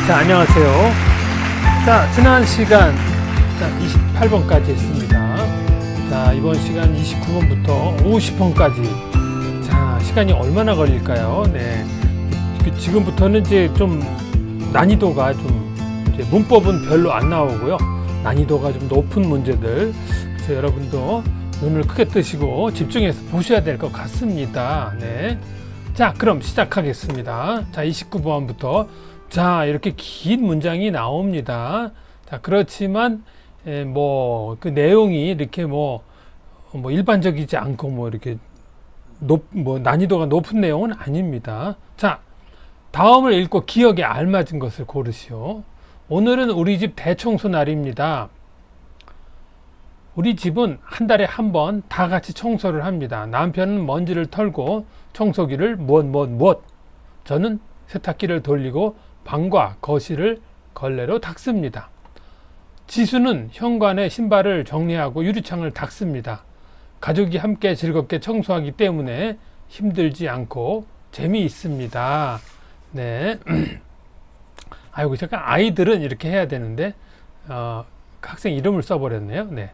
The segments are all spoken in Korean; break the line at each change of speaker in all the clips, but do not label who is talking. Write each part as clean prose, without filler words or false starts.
자, 안녕하세요. 자, 지난 시간 28번까지 했습니다. 자, 이번 시간 29번부터 50번까지. 자, 시간이 얼마나 걸릴까요? 네. 지금부터는 이제 좀 난이도가 좀 이제 문법은 별로 안 나오고요. 난이도가 좀 높은 문제들. 그래서 여러분도 눈을 크게 뜨시고 집중해서 보셔야 될 것 같습니다. 네. 자, 그럼 시작하겠습니다. 자, 29번부터. 자, 이렇게 긴 문장이 나옵니다. 자, 그렇지만, 그 내용이 이렇게 일반적이지 않고 이렇게 난이도가 높은 내용은 아닙니다. 자, 다음을 읽고 기억에 알맞은 것을 고르시오. 오늘은 우리 집 대청소 날입니다. 우리 집은 한 달에 한 번 다 같이 청소를 합니다. 남편은 먼지를 털고 청소기를 무엇. 저는 세탁기를 돌리고 방과 거실을 걸레로 닦습니다. 지수는 현관에 신발을 정리하고 유리창을 닦습니다. 가족이 함께 즐겁게 청소하기 때문에 힘들지 않고 재미있습니다. 네. 아이고, 잠깐 아이들은 이렇게 해야 되는데, 학생 이름을 써버렸네요. 네.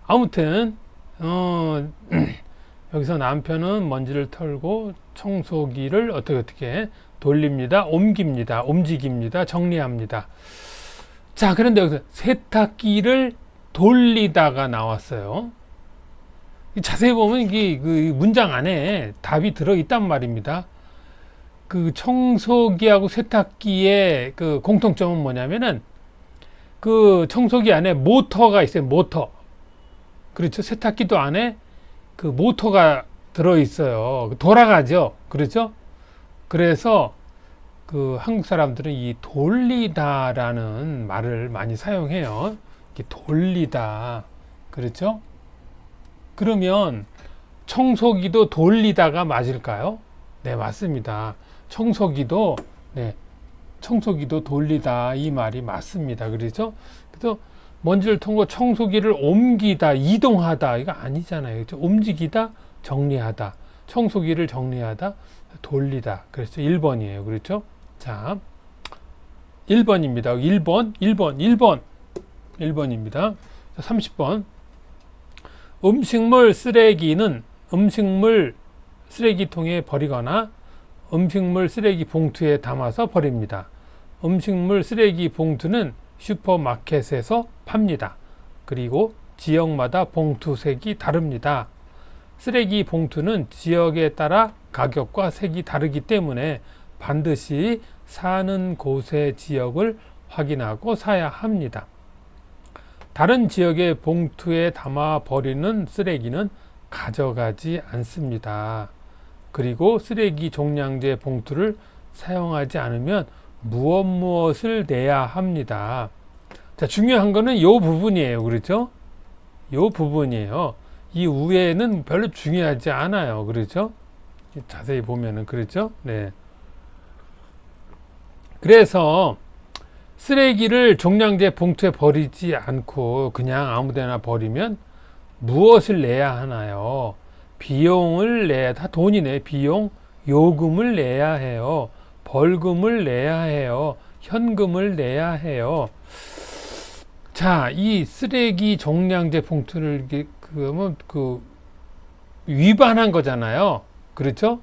아무튼, 여기서 남편은 먼지를 털고 청소기를 어떻게 돌립니다. 옮깁니다. 움직입니다. 정리합니다. 자, 그런데 여기서 세탁기를 돌리다가 나왔어요. 자세히 보면 이게 그 문장 안에 답이 들어있단 말입니다. 그 청소기하고 세탁기의 그 공통점은 뭐냐면은 그 청소기 안에 모터가 있어요. 모터. 그렇죠. 세탁기도 안에 그 모터가 들어있어요. 돌아가죠. 그렇죠. 그래서 그 한국 사람들은 이 돌리다라는 말을 많이 사용해요. 돌리다. 그렇죠? 그러면 청소기도 돌리다가 맞을까요? 네, 맞습니다. 청소기도 돌리다 이 말이 맞습니다. 그렇죠? 그래서 먼지를 통고 청소기를 옮기다, 이동하다 이거 아니잖아요. 그렇죠? 움직이다, 정리하다. 청소기를 정리하다, 돌리다. 그렇죠. 1번이에요. 그렇죠? 자, 1번입니다. 1번입니다. 30번. 음식물 쓰레기는 음식물 쓰레기통에 버리거나 음식물 쓰레기 봉투에 담아서 버립니다. 음식물 쓰레기 봉투는 슈퍼마켓에서 팝니다. 그리고 지역마다 봉투 색이 다릅니다. 쓰레기 봉투는 지역에 따라 가격과 색이 다르기 때문에 반드시 사는 곳의 지역을 확인하고 사야 합니다. 다른 지역의 봉투에 담아 버리는 쓰레기는 가져가지 않습니다. 그리고 쓰레기 종량제 봉투를 사용하지 않으면 무엇을 내야 합니다. 자, 중요한 거는 요 부분이에요. 그렇죠? 요 부분이에요. 이 위에는 별로 중요하지 않아요. 그렇죠? 자세히 보면은 그렇죠? 네. 그래서 쓰레기를 종량제 봉투에 버리지 않고 그냥 아무데나 버리면 무엇을 내야 하나요? 비용을 내야, 다 돈이네. 비용, 요금을 내야 해요. 벌금을 내야 해요. 현금을 내야 해요. 자, 이 쓰레기 종량제 봉투를 위반한 거잖아요. 그렇죠?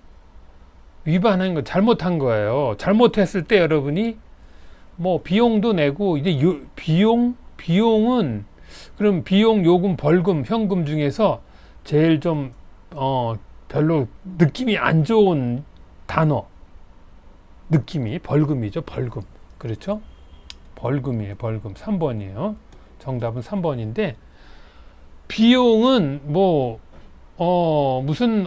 위반한 거, 잘못한 거예요. 잘못했을 때 여러분이 비용도 내고, 이제 비용은, 그럼 비용, 요금, 벌금, 현금 중에서 제일 좀, 별로 느낌이 안 좋은 단어. 느낌이 벌금이죠. 벌금. 그렇죠? 벌금이에요. 벌금. 3번이에요. 정답은 3번인데, 비용은 무슨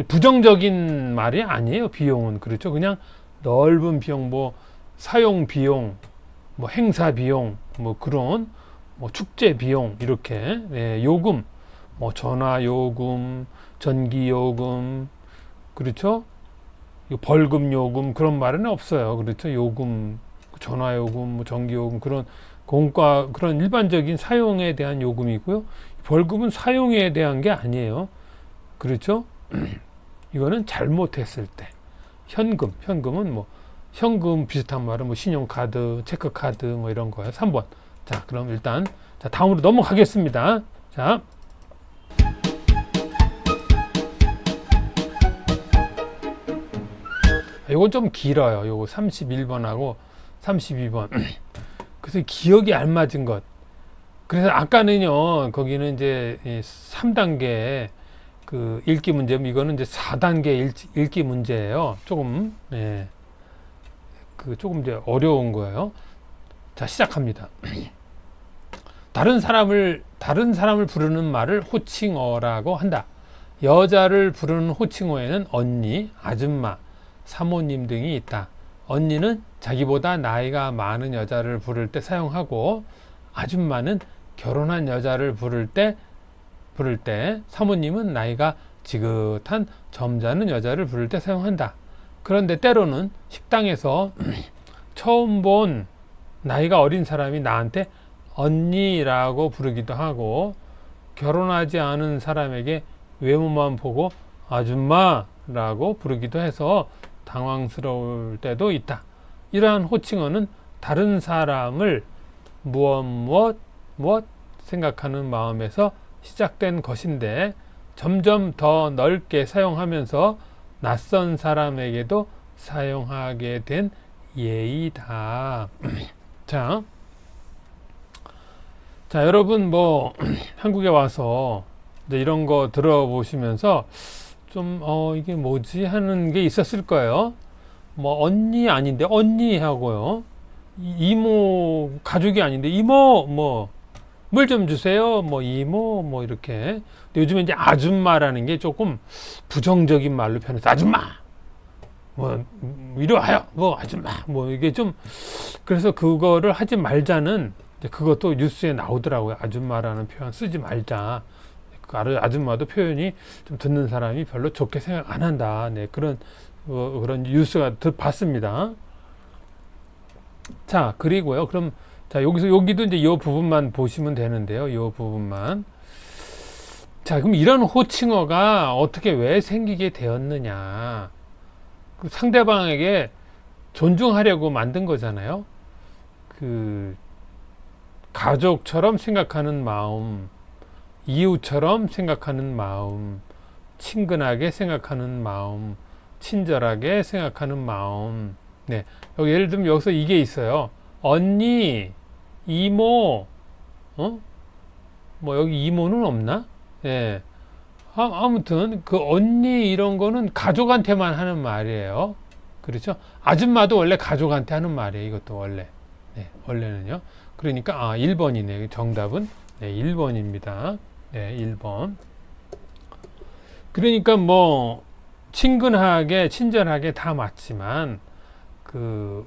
부정적인 말이 아니에요. 비용은. 그렇죠. 그냥 넓은 비용, 사용 비용, 행사 비용, 그런, 축제 비용, 이렇게, 요금, 전화 요금, 전기 요금, 그렇죠. 벌금 요금, 그런 말은 없어요. 그렇죠. 요금, 전화 요금, 전기 요금, 그런 공과, 그런 일반적인 사용에 대한 요금이고요. 벌금은 사용에 대한 게 아니에요. 그렇죠? 이거는 잘못했을 때. 현금은 현금 비슷한 말은 뭐 신용카드, 체크카드 뭐 이런 거예요. 3번. 자, 그럼 일단 자, 다음으로 넘어가겠습니다. 자. 요건 좀 길어요. 요거 31번하고 32번. 그래서 기억이 알맞은 것. 그래서 아까는요, 거기는 이제 3단계 그 읽기 문제, 이거는 이제 4단계 읽기 문제예요. 조금, 예. 조금 이제 어려운 거예요. 자, 시작합니다. 다른 사람을 부르는 말을 호칭어라고 한다. 여자를 부르는 호칭어에는 언니, 아줌마, 사모님 등이 있다. 언니는 자기보다 나이가 많은 여자를 부를 때 사용하고, 아줌마는 결혼한 여자를 부를 때, 사모님은 나이가 지긋한 점잖은 여자를 부를 때 사용한다. 그런데 때로는 식당에서 처음 본 나이가 어린 사람이 나한테 언니라고 부르기도 하고, 결혼하지 않은 사람에게 외모만 보고 아줌마라고 부르기도 해서 당황스러울 때도 있다. 이러한 호칭어는 다른 사람을 무엇 생각하는 마음에서 시작된 것인데, 점점 더 넓게 사용하면서 낯선 사람에게도 사용하게 된 예의다. 자, 여러분 뭐 한국에 와서 이제 이런 거 들어보시면서 좀 이게 뭐지 하는 게 있었을 거예요. 뭐 언니 아닌데 언니 하고요. 이모 가족이 아닌데 이모 뭐 물 좀 주세요. 뭐 이모 뭐 이렇게. 근데 요즘에 이제 아줌마라는 게 조금 부정적인 말로 표현해서 아줌마 뭐 이리 와요. 뭐 아줌마 뭐 이게 좀 그래서 그거를 하지 말자는 그것도 뉴스에 나오더라고요. 아줌마라는 표현 쓰지 말자. 아줌마도 표현이 좀 듣는 사람이 별로 좋게 생각 안 한다. 네, 그런 뉴스가 봤습니다. 자, 그리고요. 그럼 자, 여기도 이제 이 부분만 보시면 되는데요. 이 부분만. 자, 그럼 이런 호칭어가 어떻게 왜 생기게 되었느냐. 그 상대방에게 존중하려고 만든 거잖아요. 가족처럼 생각하는 마음, 이웃처럼 생각하는 마음, 친근하게 생각하는 마음, 친절하게 생각하는 마음. 네. 여기 예를 들면 여기서 이게 있어요. 언니, 이모, 뭐 여기 이모는 없나? 예. 아무튼 그 언니 이런 거는 가족한테만 하는 말이에요. 그렇죠? 아줌마도 원래 가족한테 하는 말이에요. 이것도 원래. 네, 원래는요. 그러니까 1번이네요. 정답은 네, 1번입니다. 네, 1번. 그러니까 뭐 친근하게, 친절하게 다 맞지만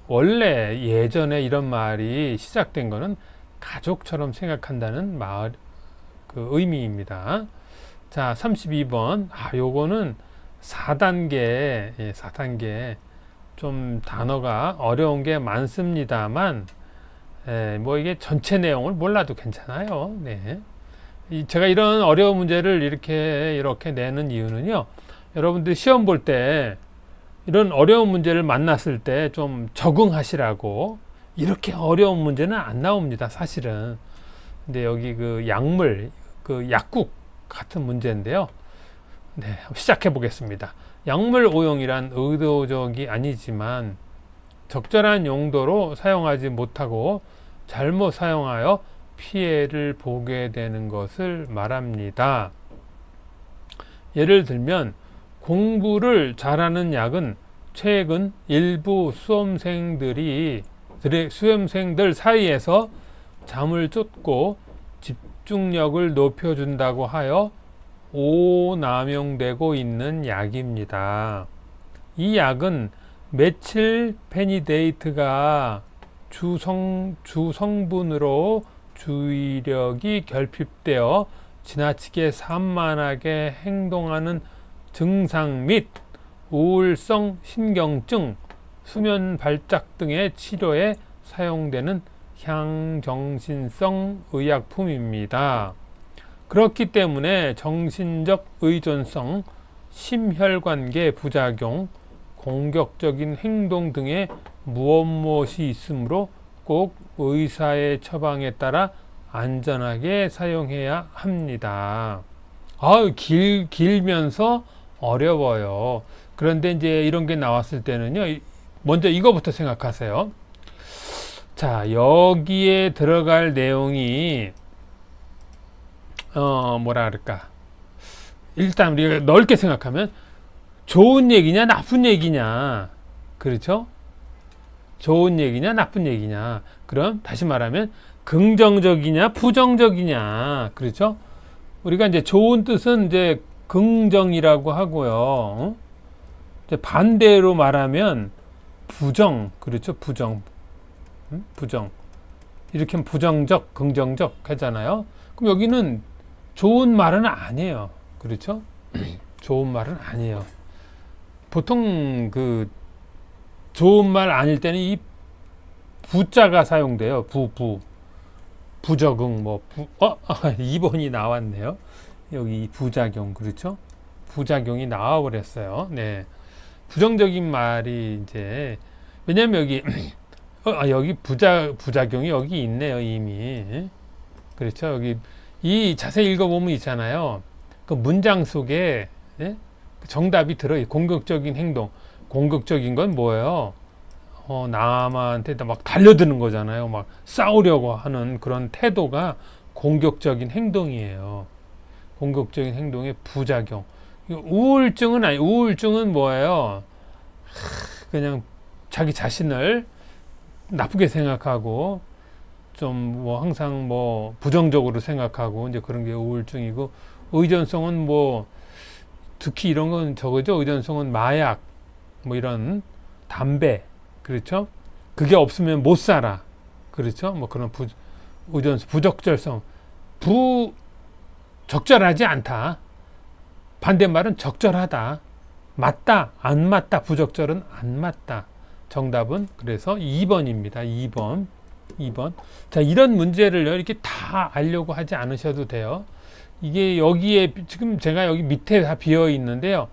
원래 예전에 이런 말이 시작된 거는 가족처럼 생각한다는 의미입니다. 자, 32번. 요거는 4단계, 예, 4단계. 좀 단어가 어려운 게 많습니다만, 뭐 이게 전체 내용을 몰라도 괜찮아요. 네. 제가 이런 어려운 문제를 이렇게 내는 이유는요, 여러분들 시험 볼 때 이런 어려운 문제를 만났을 때 좀 적응하시라고. 이렇게 어려운 문제는 안 나옵니다, 사실은. 근데 여기 약물, 약국 같은 문제인데요. 네, 시작해 보겠습니다. 약물 오용이란 의도적이 아니지만 적절한 용도로 사용하지 못하고 잘못 사용하여 피해를 보게 되는 것을 말합니다. 예를 들면 공부를 잘하는 약은 최근 일부 수험생들 사이에서 잠을 쫓고 집중력을 높여준다고 하여 오남용되고 있는 약입니다. 이 약은 메칠 페니데이트가 주성분으로 주의력이 결핍되어 지나치게 산만하게 행동하는 증상 및 우울성 신경증, 수면 발작 등의 치료에 사용되는 향정신성 의약품입니다. 그렇기 때문에 정신적 의존성, 심혈관계 부작용, 공격적인 행동 등의 무엇이 있으므로 꼭 의사의 처방에 따라 안전하게 사용해야 합니다. 길면서 어려워요. 그런데 이제 이런 게 나왔을 때는요, 먼저 이거부터 생각하세요. 자, 여기에 들어갈 내용이, 뭐라 그럴까. 일단 우리가 넓게 생각하면 좋은 얘기냐, 나쁜 얘기냐. 그렇죠? 좋은 얘기냐, 나쁜 얘기냐. 그럼 다시 말하면 긍정적이냐, 부정적이냐. 그렇죠? 우리가 이제 좋은 뜻은 이제 긍정이라고 하고요. 이제 반대로 말하면 부정. 그렇죠? 부정. 부정. 이렇게 하면 부정적, 긍정적 하잖아요. 그럼 여기는 좋은 말은 아니에요. 그렇죠? 좋은 말은 아니에요. 보통 그 좋은 말 아닐 때는 이 부자가 사용돼요. 부적응, 2번이 나왔네요. 여기 부작용, 그렇죠? 부작용이 나와버렸어요. 네. 부정적인 말이 이제, 왜냐면 여기, 여기 부작용이 여기 있네요, 이미. 그렇죠? 여기, 이 자세히 읽어보면 있잖아요. 그 문장 속에, 예? 정답이 들어요. 공격적인 행동. 공격적인 건 뭐예요? 남한테 막 달려드는 거잖아요. 막 싸우려고 하는 그런 태도가 공격적인 행동이에요. 공격적인 행동의 부작용. 우울증은 아니, 우울증은 뭐예요? 그냥 자기 자신을 나쁘게 생각하고 좀 뭐 항상 뭐 부정적으로 생각하고 이제 그런 게 우울증이고, 의존성은 뭐 특히 이런 건 저거죠. 의존성은 마약, 뭐 이런 담배, 그렇죠? 그게 없으면 못 살아. 그렇죠? 뭐 그런 의존성, 부적절성, 적절하지 않다. 반대말은 적절하다. 맞다, 안 맞다. 부적절은 안 맞다. 정답은 그래서 2번입니다. 2번. 자, 이런 문제를요, 이렇게 다 알려고 하지 않으셔도 돼요. 이게 여기에, 지금 제가 여기 밑에 다 비어 있는데요.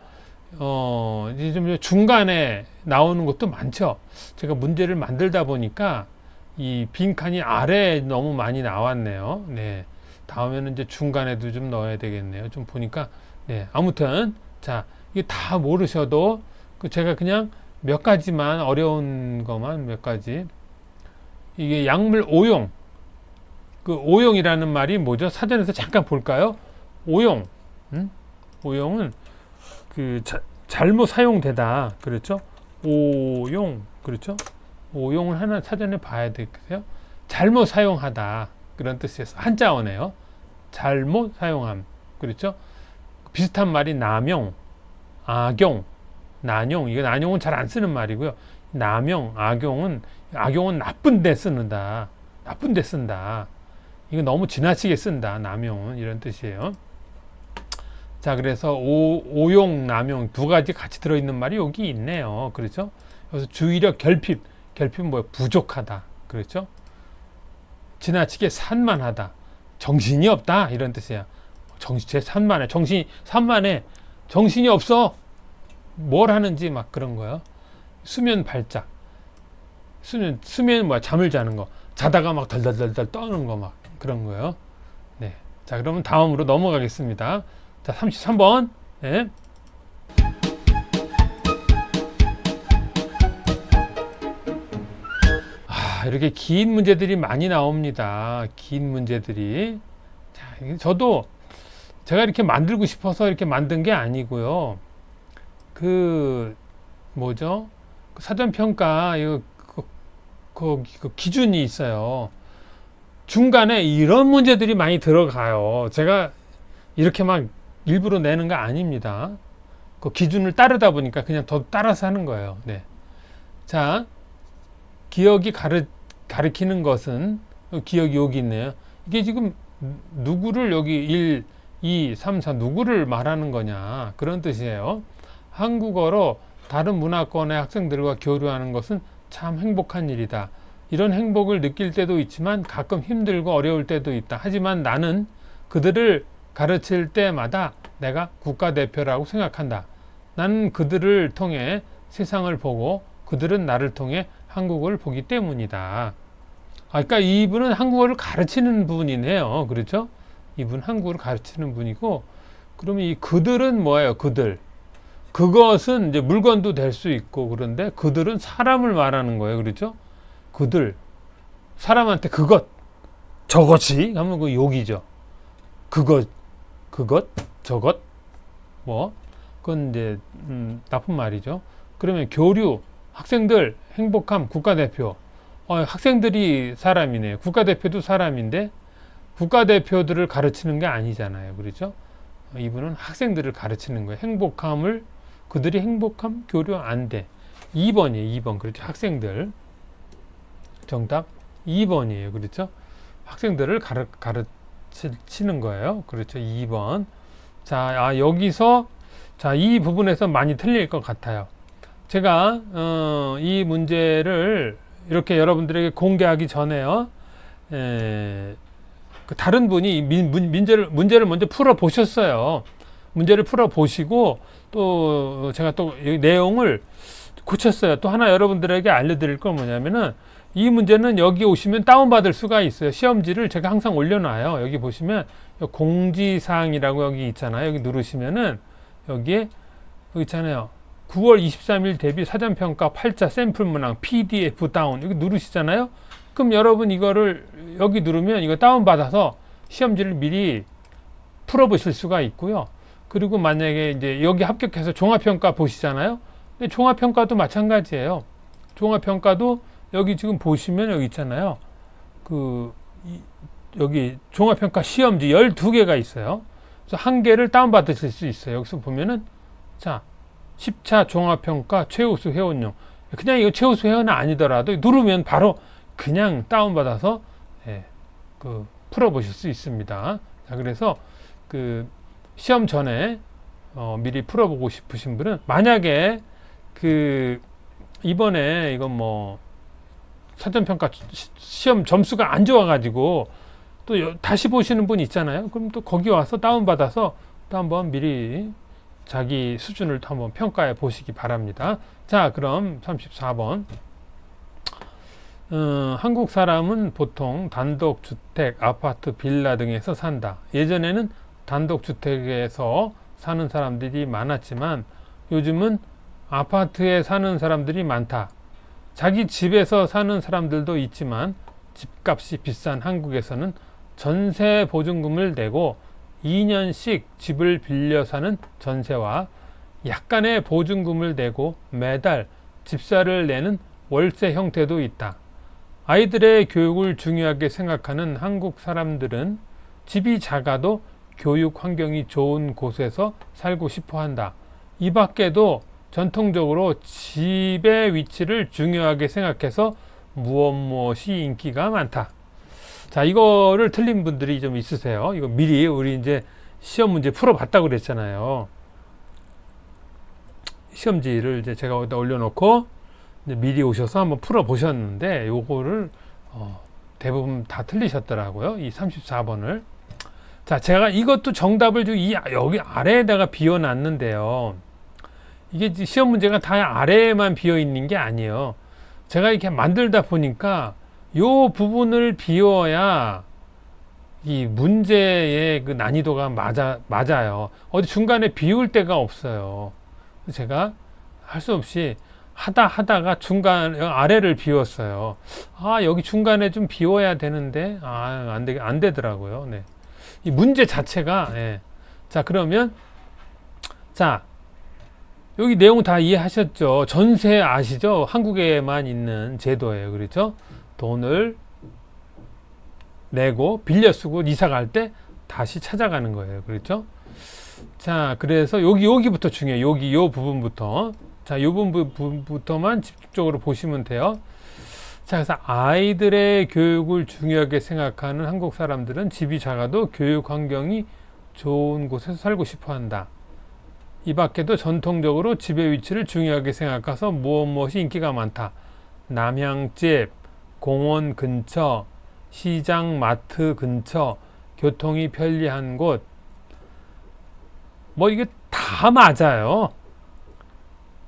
이제 좀 중간에 나오는 것도 많죠. 제가 문제를 만들다 보니까 이 빈칸이 아래에 너무 많이 나왔네요. 네. 다음에는 이제 중간에도 좀 넣어야 되겠네요. 좀 보니까, 네. 아무튼, 자, 이게 다 모르셔도, 제가 그냥 몇 가지만, 어려운 것만 몇 가지. 이게 약물 오용. 그 오용이라는 말이 뭐죠? 사전에서 잠깐 볼까요? 오용. 오용은 잘못 사용되다. 그렇죠? 오용. 그렇죠? 오용을 하나 사전에 봐야 되겠어요? 잘못 사용하다. 그런 뜻이에요. 한자어네요. 잘못 사용함. 그렇죠? 비슷한 말이 남용, 악용, 난용. 이거 난용은 잘 안 쓰는 말이고요. 남용, 악용은 나쁜 데 쓰는다. 나쁜 데 쓴다. 이거 너무 지나치게 쓴다. 남용은 이런 뜻이에요. 자, 그래서 오용, 남용 두 가지 같이 들어있는 말이 여기 있네요. 그렇죠? 그래서 주의력 결핍은 뭐예요? 부족하다. 그렇죠? 지나치게 산만하다. 정신이 없다. 이런 뜻이야. 산만해. 산만해. 정신이 없어. 뭘 하는지 막 그런 거예요. 수면 발작. 수면 뭐야? 잠을 자는 거. 자다가 막 덜덜덜덜 떠는 거 막 그런 거예요. 네. 자, 그러면 다음으로 넘어가겠습니다. 자, 33번. 네. 이렇게 긴 문제들이 많이 나옵니다. 긴 문제들이. 자, 저도 제가 이렇게 만들고 싶어서 이렇게 만든 게 아니고요. 뭐죠? 사전평가, 그 기준이 있어요. 중간에 이런 문제들이 많이 들어가요. 제가 이렇게 막 일부러 내는 거 아닙니다. 그 기준을 따르다 보니까 그냥 더 따라서 하는 거예요. 네. 자, 기억이 가리키는 것은, 기억이 여기 있네요. 이게 지금 누구를 여기 1, 2, 3, 4 누구를 말하는 거냐 그런 뜻이에요. 한국어로 다른 문화권의 학생들과 교류하는 것은 참 행복한 일이다. 이런 행복을 느낄 때도 있지만 가끔 힘들고 어려울 때도 있다. 하지만 나는 그들을 가르칠 때마다 내가 국가대표라고 생각한다. 나는 그들을 통해 세상을 보고 그들은 나를 통해 한국어를 보기 때문이다. 그러니까 이분은 한국어를 가르치는 분이네요. 그렇죠? 이분 한국어를 가르치는 분이고, 그러면 이 그들은 뭐예요? 그들. 그것은 이제 물건도 될 수 있고, 그런데 그들은 사람을 말하는 거예요. 그렇죠? 그들. 사람한테 그것, 저것이 하면 그 욕이죠. 그것, 저것, 뭐, 그건 이제, 나쁜 말이죠. 그러면 교류, 학생들, 행복함, 국가대표. 학생들이 사람이네요. 국가대표도 사람인데, 국가대표들을 가르치는 게 아니잖아요. 그렇죠? 이분은 학생들을 가르치는 거예요. 행복함을, 그들이 행복함, 교류 안 돼. 2번이에요. 2번. 그렇죠? 학생들. 정답 2번이에요. 그렇죠? 학생들을 가르치는 거예요. 그렇죠? 2번. 자, 여기서, 자, 이 부분에서 많이 틀릴 것 같아요. 제가, 이 문제를 이렇게 여러분들에게 공개하기 전에요. 다른 분이 문제를 먼저 풀어 보셨어요. 문제를 풀어 보시고 또 제가 또 내용을 고쳤어요. 또 하나 여러분들에게 알려드릴 건 뭐냐면은 이 문제는 여기 오시면 다운받을 수가 있어요. 시험지를 제가 항상 올려놔요. 여기 보시면 공지사항이라고 여기 있잖아요. 여기 누르시면은 여기에 여기 있잖아요. 9월 23일 대비 사전평가 8자 샘플 문항 PDF 다운 여기 누르시잖아요. 그럼 여러분 이거를 여기 누르면 이거 다운받아서 시험지를 미리 풀어보실 수가 있고요. 그리고 만약에 이제 여기 합격해서 종합평가 보시잖아요. 근데 종합평가도 마찬가지예요. 종합평가도 여기 지금 보시면 여기 있잖아요. 여기 종합평가 시험지 12개가 있어요. 그래서 한 개를 다운받으실 수 있어요. 여기서 보면은 자 10차 종합평가 최우수 회원용 그냥 이거 최우수 회원은 아니더라도 누르면 바로 그냥 다운받아서 풀어보실 수 있습니다. 자, 그래서 시험 전에 미리 풀어보고 싶으신 분은 만약에 이번에 이건 뭐 사전평가 시험 점수가 안 좋아가지고 또 다시 보시는 분 있잖아요. 그럼 또 거기 와서 다운받아서 또 한번 미리 자기 수준을 또 한번 평가해 보시기 바랍니다. 자, 그럼 34번. 한국 사람은 보통 단독주택, 아파트, 빌라 등에서 산다. 예전에는 단독주택에서 사는 사람들이 많았지만 요즘은 아파트에 사는 사람들이 많다. 자기 집에서 사는 사람들도 있지만 집값이 비싼 한국에서는 전세 보증금을 내고 2년씩 집을 빌려 사는 전세와 약간의 보증금을 내고 매달 집세를 내는 월세 형태도 있다. 아이들의 교육을 중요하게 생각하는 한국 사람들은 집이 작아도 교육 환경이 좋은 곳에서 살고 싶어 한다. 이 밖에도 전통적으로 집의 위치를 중요하게 생각해서 무엇이 인기가 많다. 자, 이거를 틀린 분들이 좀 있으세요. 이거 미리 우리 이제 시험 문제 풀어봤다고 그랬잖아요. 시험지를 이제 제가 어디다 올려놓고 미리 오셔서 한번 풀어보셨는데 요거를 대부분 다 틀리셨더라고요. 이 34번을. 자, 제가 이것도 정답을 여기 아래에다가 비워놨는데요. 이게 시험 문제가 다 아래에만 비어있는 게 아니에요. 제가 이렇게 만들다 보니까 요 부분을 비워야 이 문제의 그 난이도가 맞아요. 어디 중간에 비울 데가 없어요. 제가 할 수 없이 하다가 중간 아래를 비웠어요. 여기 중간에 좀 비워야 되는데 안 되더라고요. 네. 이 문제 자체가 자, 그러면 자, 여기 내용 다 이해하셨죠? 전세 아시죠? 한국에만 있는 제도예요. 그렇죠? 돈을 내고 빌려 쓰고 이사 갈 때 다시 찾아가는 거예요. 그렇죠? 자, 그래서 여기부터 중요해요. 요 부분부터. 자, 요 부분부터만 집중적으로 보시면 돼요. 자, 그래서 아이들의 교육을 중요하게 생각하는 한국 사람들은 집이 작아도 교육 환경이 좋은 곳에서 살고 싶어 한다. 이 밖에도 전통적으로 집의 위치를 중요하게 생각해서 무엇이 인기가 많다. 남향집, 공원 근처, 시장, 마트 근처, 교통이 편리한 곳. 이게 다 맞아요.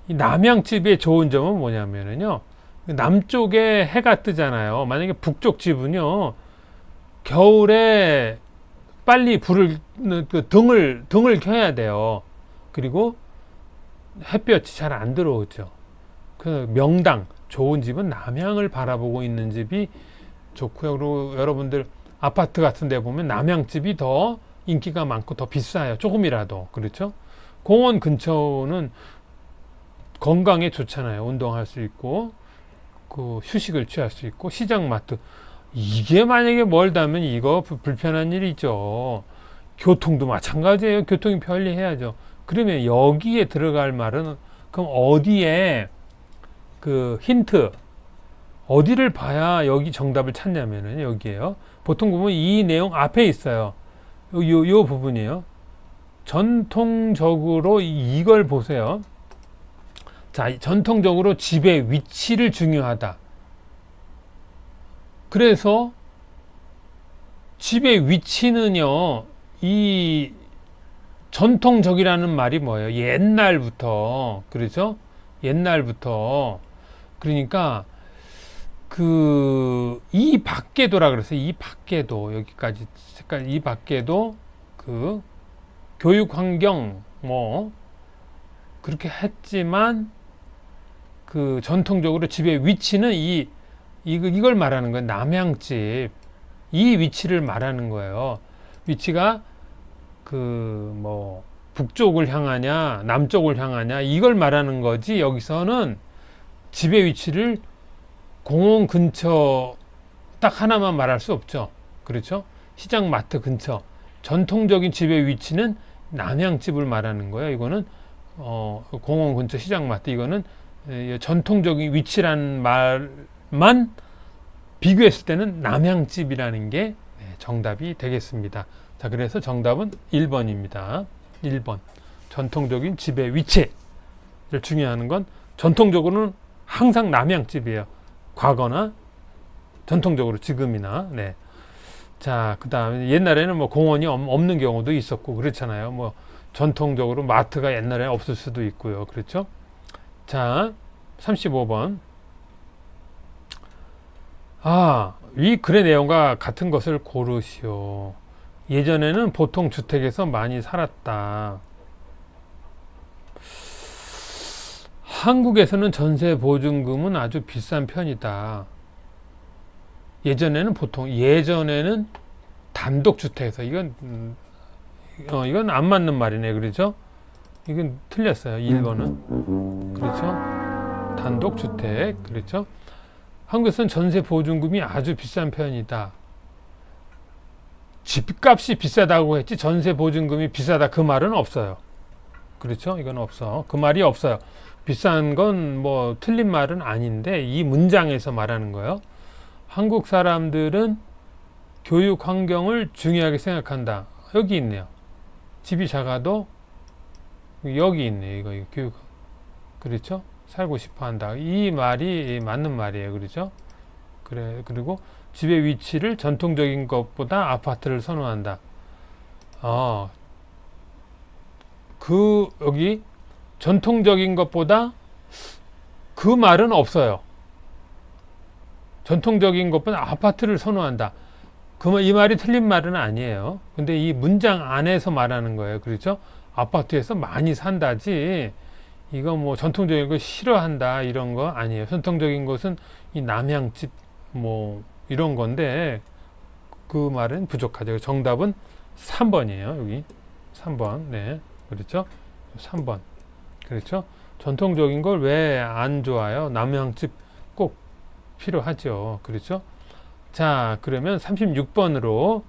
이 남양집의 좋은 점은 뭐냐면요. 남쪽에 해가 뜨잖아요. 만약에 북쪽 집은요. 겨울에 빨리 등을 켜야 돼요. 그리고 햇볕이 잘 안 들어오죠. 그 명당, 좋은 집은 남향을 바라보고 있는 집이 좋고요. 그리고 여러분들 아파트 같은 데 보면 남향집이 더 인기가 많고 더 비싸요. 조금이라도. 그렇죠? 공원 근처는 건강에 좋잖아요. 운동할 수 있고, 그 휴식을 취할 수 있고, 시장, 마트. 이게 만약에 멀다면 이거 불편한 일이죠. 교통도 마찬가지예요. 교통이 편리해야죠. 그러면 여기에 들어갈 말은 그럼 어디에 그 힌트 어디를 봐야 여기 정답을 찾냐면은 여기에요. 보통 보면 이 내용 앞에 있어요. 요 부분이에요. 전통적으로 이걸 보세요. 자, 전통적으로 집의 위치를 중요하다. 그래서 집의 위치는요, 이 전통적이라는 말이 뭐예요? 옛날부터, 그렇죠? 옛날부터. 그러니까 이 밖에도라 그랬어요. 이 밖에도 여기까지 색깔 이 밖에도 그 교육 환경 뭐 그렇게 했지만 그 전통적으로 집의 위치는 이걸 말하는 거예요. 남양집 이 위치를 말하는 거예요. 위치가 그 뭐 북쪽을 향하냐 남쪽을 향하냐 이걸 말하는 거지. 여기서는 집의 위치를 공원 근처 딱 하나만 말할 수 없죠. 그렇죠? 시장 마트 근처. 전통적인 집의 위치는 남양집을 말하는 거예요. 이거는 공원 근처 시장 마트. 이거는 전통적인 위치란 말만 비교했을 때는 남양집이라는 게 정답이 되겠습니다. 자, 그래서 정답은 1번입니다. 1번. 전통적인 집의 위치를 중요하는 건 전통적으로는 항상 남양집이에요. 과거나 전통적으로 지금이나. 네. 자, 그 다음에 옛날에는 뭐 공원이 없는 경우도 있었고 그렇잖아요. 뭐 전통적으로 마트가 옛날에 없을 수도 있고요. 그렇죠? 자, 35번. 이 글의 내용과 같은 것을 고르시오. 예전에는 보통 주택에서 많이 살았다. 한국에서는 전세 보증금은 아주 비싼 편이다. 예전에는 단독주택에서 이건 안 맞는 말이네. 그렇죠? 이건 틀렸어요. 1번은. 그렇죠? 단독주택. 그렇죠? 한국에서는 전세 보증금이 아주 비싼 편이다. 집값이 비싸다고 했지 전세 보증금이 비싸다 그 말은 없어요. 그렇죠? 이건 없어. 그 말이 없어요. 비싼 건 뭐 틀린 말은 아닌데 이 문장에서 말하는 거예요. 한국 사람들은 교육 환경을 중요하게 생각한다. 여기 있네요. 집이 작아도 여기 있네요. 이거 교육. 그렇죠? 살고 싶어 한다. 이 말이 맞는 말이에요. 그렇죠? 그리고 집의 위치를 전통적인 것보다 아파트를 선호한다. 여기 전통적인 것보다 그 말은 없어요. 전통적인 것보다 아파트를 선호한다. 이 말이 틀린 말은 아니에요. 근데 이 문장 안에서 말하는 거예요. 그렇죠? 아파트에서 많이 산다지. 이거 뭐 전통적인 거 싫어한다 이런 거 아니에요. 전통적인 것은 이 남향집 뭐 이런 건데 그 말은 부족하죠. 정답은 3번이에요. 여기 3번. 네. 그렇죠? 3번. 그렇죠? 전통적인 걸 왜 안 좋아요? 남향집 꼭 필요하죠. 그렇죠? 자, 그러면 36번으로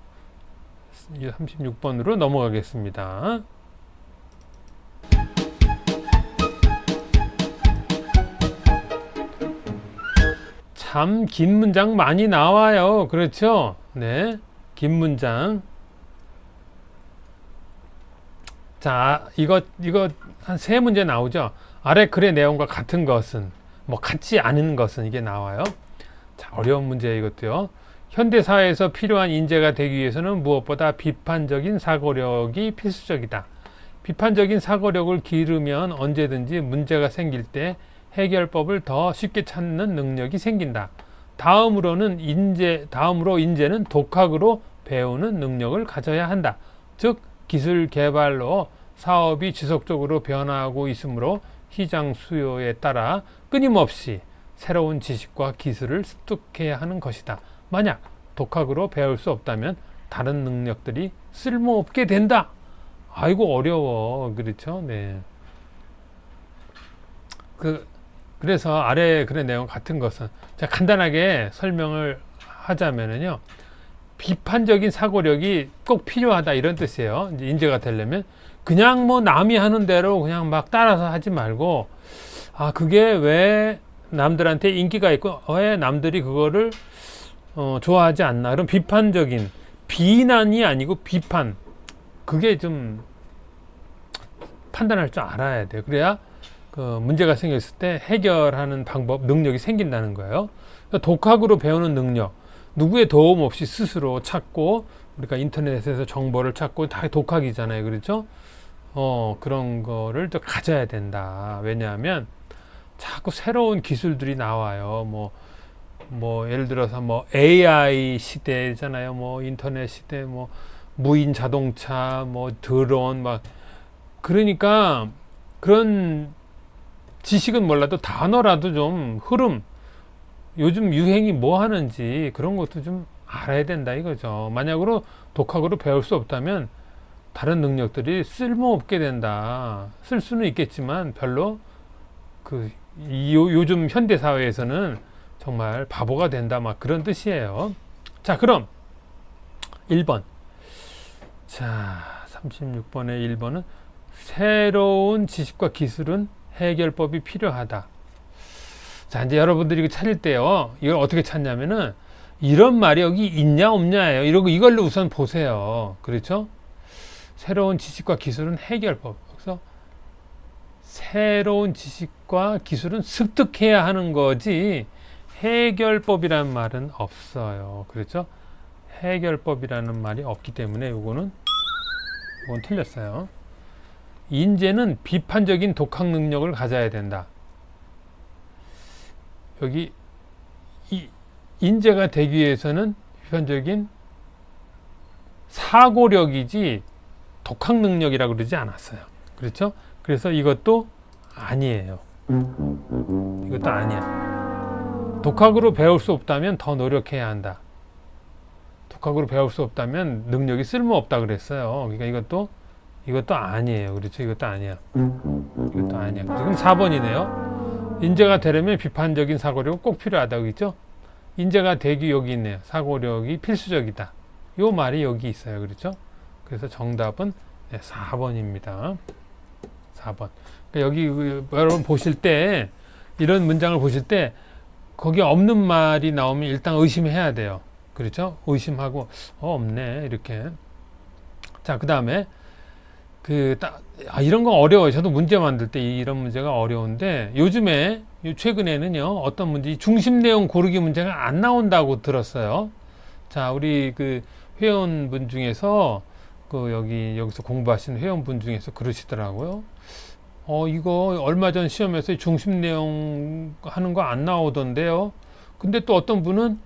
넘어가겠습니다. 참 긴 문장 많이 나와요. 그렇죠? 네. 긴 문장. 자, 이거 한 3문제 나오죠? 아래 글의 내용과 같은 것은, 뭐, 같지 않은 것은 이게 나와요. 자, 어려운 문제 이것도요. 현대사회에서 필요한 인재가 되기 위해서는 무엇보다 비판적인 사고력이 필수적이다. 비판적인 사고력을 기르면 언제든지 문제가 생길 때 해결법을 더 쉽게 찾는 능력이 생긴다. 다음으로 인재는 독학으로 배우는 능력을 가져야 한다. 즉 기술 개발로 사업이 지속적으로 변화하고 있으므로 시장 수요에 따라 끊임없이 새로운 지식과 기술을 습득해야 하는 것이다. 만약 독학으로 배울 수 없다면 다른 능력들이 쓸모없게 된다. 아이고 어려워. 그렇죠? 네. 그래서 아래 그런 내용 같은 것은 제가 간단하게 설명을 하자면은요. 비판적인 사고력이 꼭 필요하다 이런 뜻이에요. 이제 인재가 되려면 그냥 뭐 남이 하는 대로 그냥 막 따라서 하지 말고 그게 왜 남들한테 인기가 있고 왜 남들이 그거를 좋아하지 않나. 그럼 비판적인 비난이 아니고 비판 그게 좀 판단할 줄 알아야 돼요. 그래야 그 문제가 생겼을 때 해결하는 방법, 능력이 생긴다는 거예요. 그러니까 독학으로 배우는 능력, 누구의 도움 없이 스스로 찾고 우리가 인터넷에서 정보를 찾고 다 독학이잖아요. 그렇죠? 그런 거를 또 가져야 된다. 왜냐하면 자꾸 새로운 기술들이 나와요. 뭐 예를 들어서 뭐 AI 시대잖아요. 뭐 인터넷 시대, 뭐 무인 자동차, 뭐 드론 막 그러니까 그런 지식은 몰라도 단어라도 좀 흐름 요즘 유행이 뭐 하는지 그런 것도 좀 알아야 된다 이거죠. 만약으로 독학으로 배울 수 없다면 다른 능력들이 쓸모없게 된다. 쓸 수는 있겠지만 별로 요즘 현대 사회에서는 정말 바보가 된다 막 그런 뜻이에요. 자, 그럼 1번. 자, 36번의 1번은 새로운 지식과 기술은 해결법이 필요하다. 자, 이제 여러분들이 이거 찾을 때요. 이걸 어떻게 찾냐면은 이런 말이 여기 있냐 없냐예요. 이걸로 우선 보세요. 그렇죠? 새로운 지식과 기술은 해결법. 그래서 새로운 지식과 기술은 습득해야 하는 거지 해결법이라는 말은 없어요. 그렇죠? 해결법이라는 말이 없기 때문에 이건 틀렸어요. 인재는 비판적인 독학 능력을 가져야 된다. 여기 인재가 되기 위해서는 비판적인 사고력이지 독학 능력이라고 그러지 않았어요. 그렇죠? 그래서 이것도 아니에요. 이것도 아니야. 독학으로 배울 수 없다면 더 노력해야 한다. 독학으로 배울 수 없다면 능력이 쓸모없다 그랬어요. 그러니까 이것도 아니에요. 그렇죠? 이것도 아니야. 이것도 아니야. 지금 4번이네요. 인재가 되려면 비판적인 사고력이 꼭 필요하다고 있죠? 인재가 되기 여기 있네요. 사고력이 필수적이다. 요 말이 여기 있어요. 그렇죠? 그래서 정답은 4번입니다. 4번. 그러니까 여기 여러분 보실 때 이런 문장을 보실 때 거기 없는 말이 나오면 일단 의심해야 돼요. 그렇죠? 의심하고 없네 이렇게. 자, 그 다음에 이런 거 어려워요. 저도 문제 만들 때 이런 문제가 어려운데 요즘에 최근에는요 어떤 문제 중심 내용 고르기 문제가 안 나온다고 들었어요. 자, 우리 그 회원분 중에서 여기서 공부하시는 회원분 중에서 그러시더라고요. 이거 얼마 전 시험에서 중심 내용 하는 거 안 나오던데요. 근데 또 어떤 분은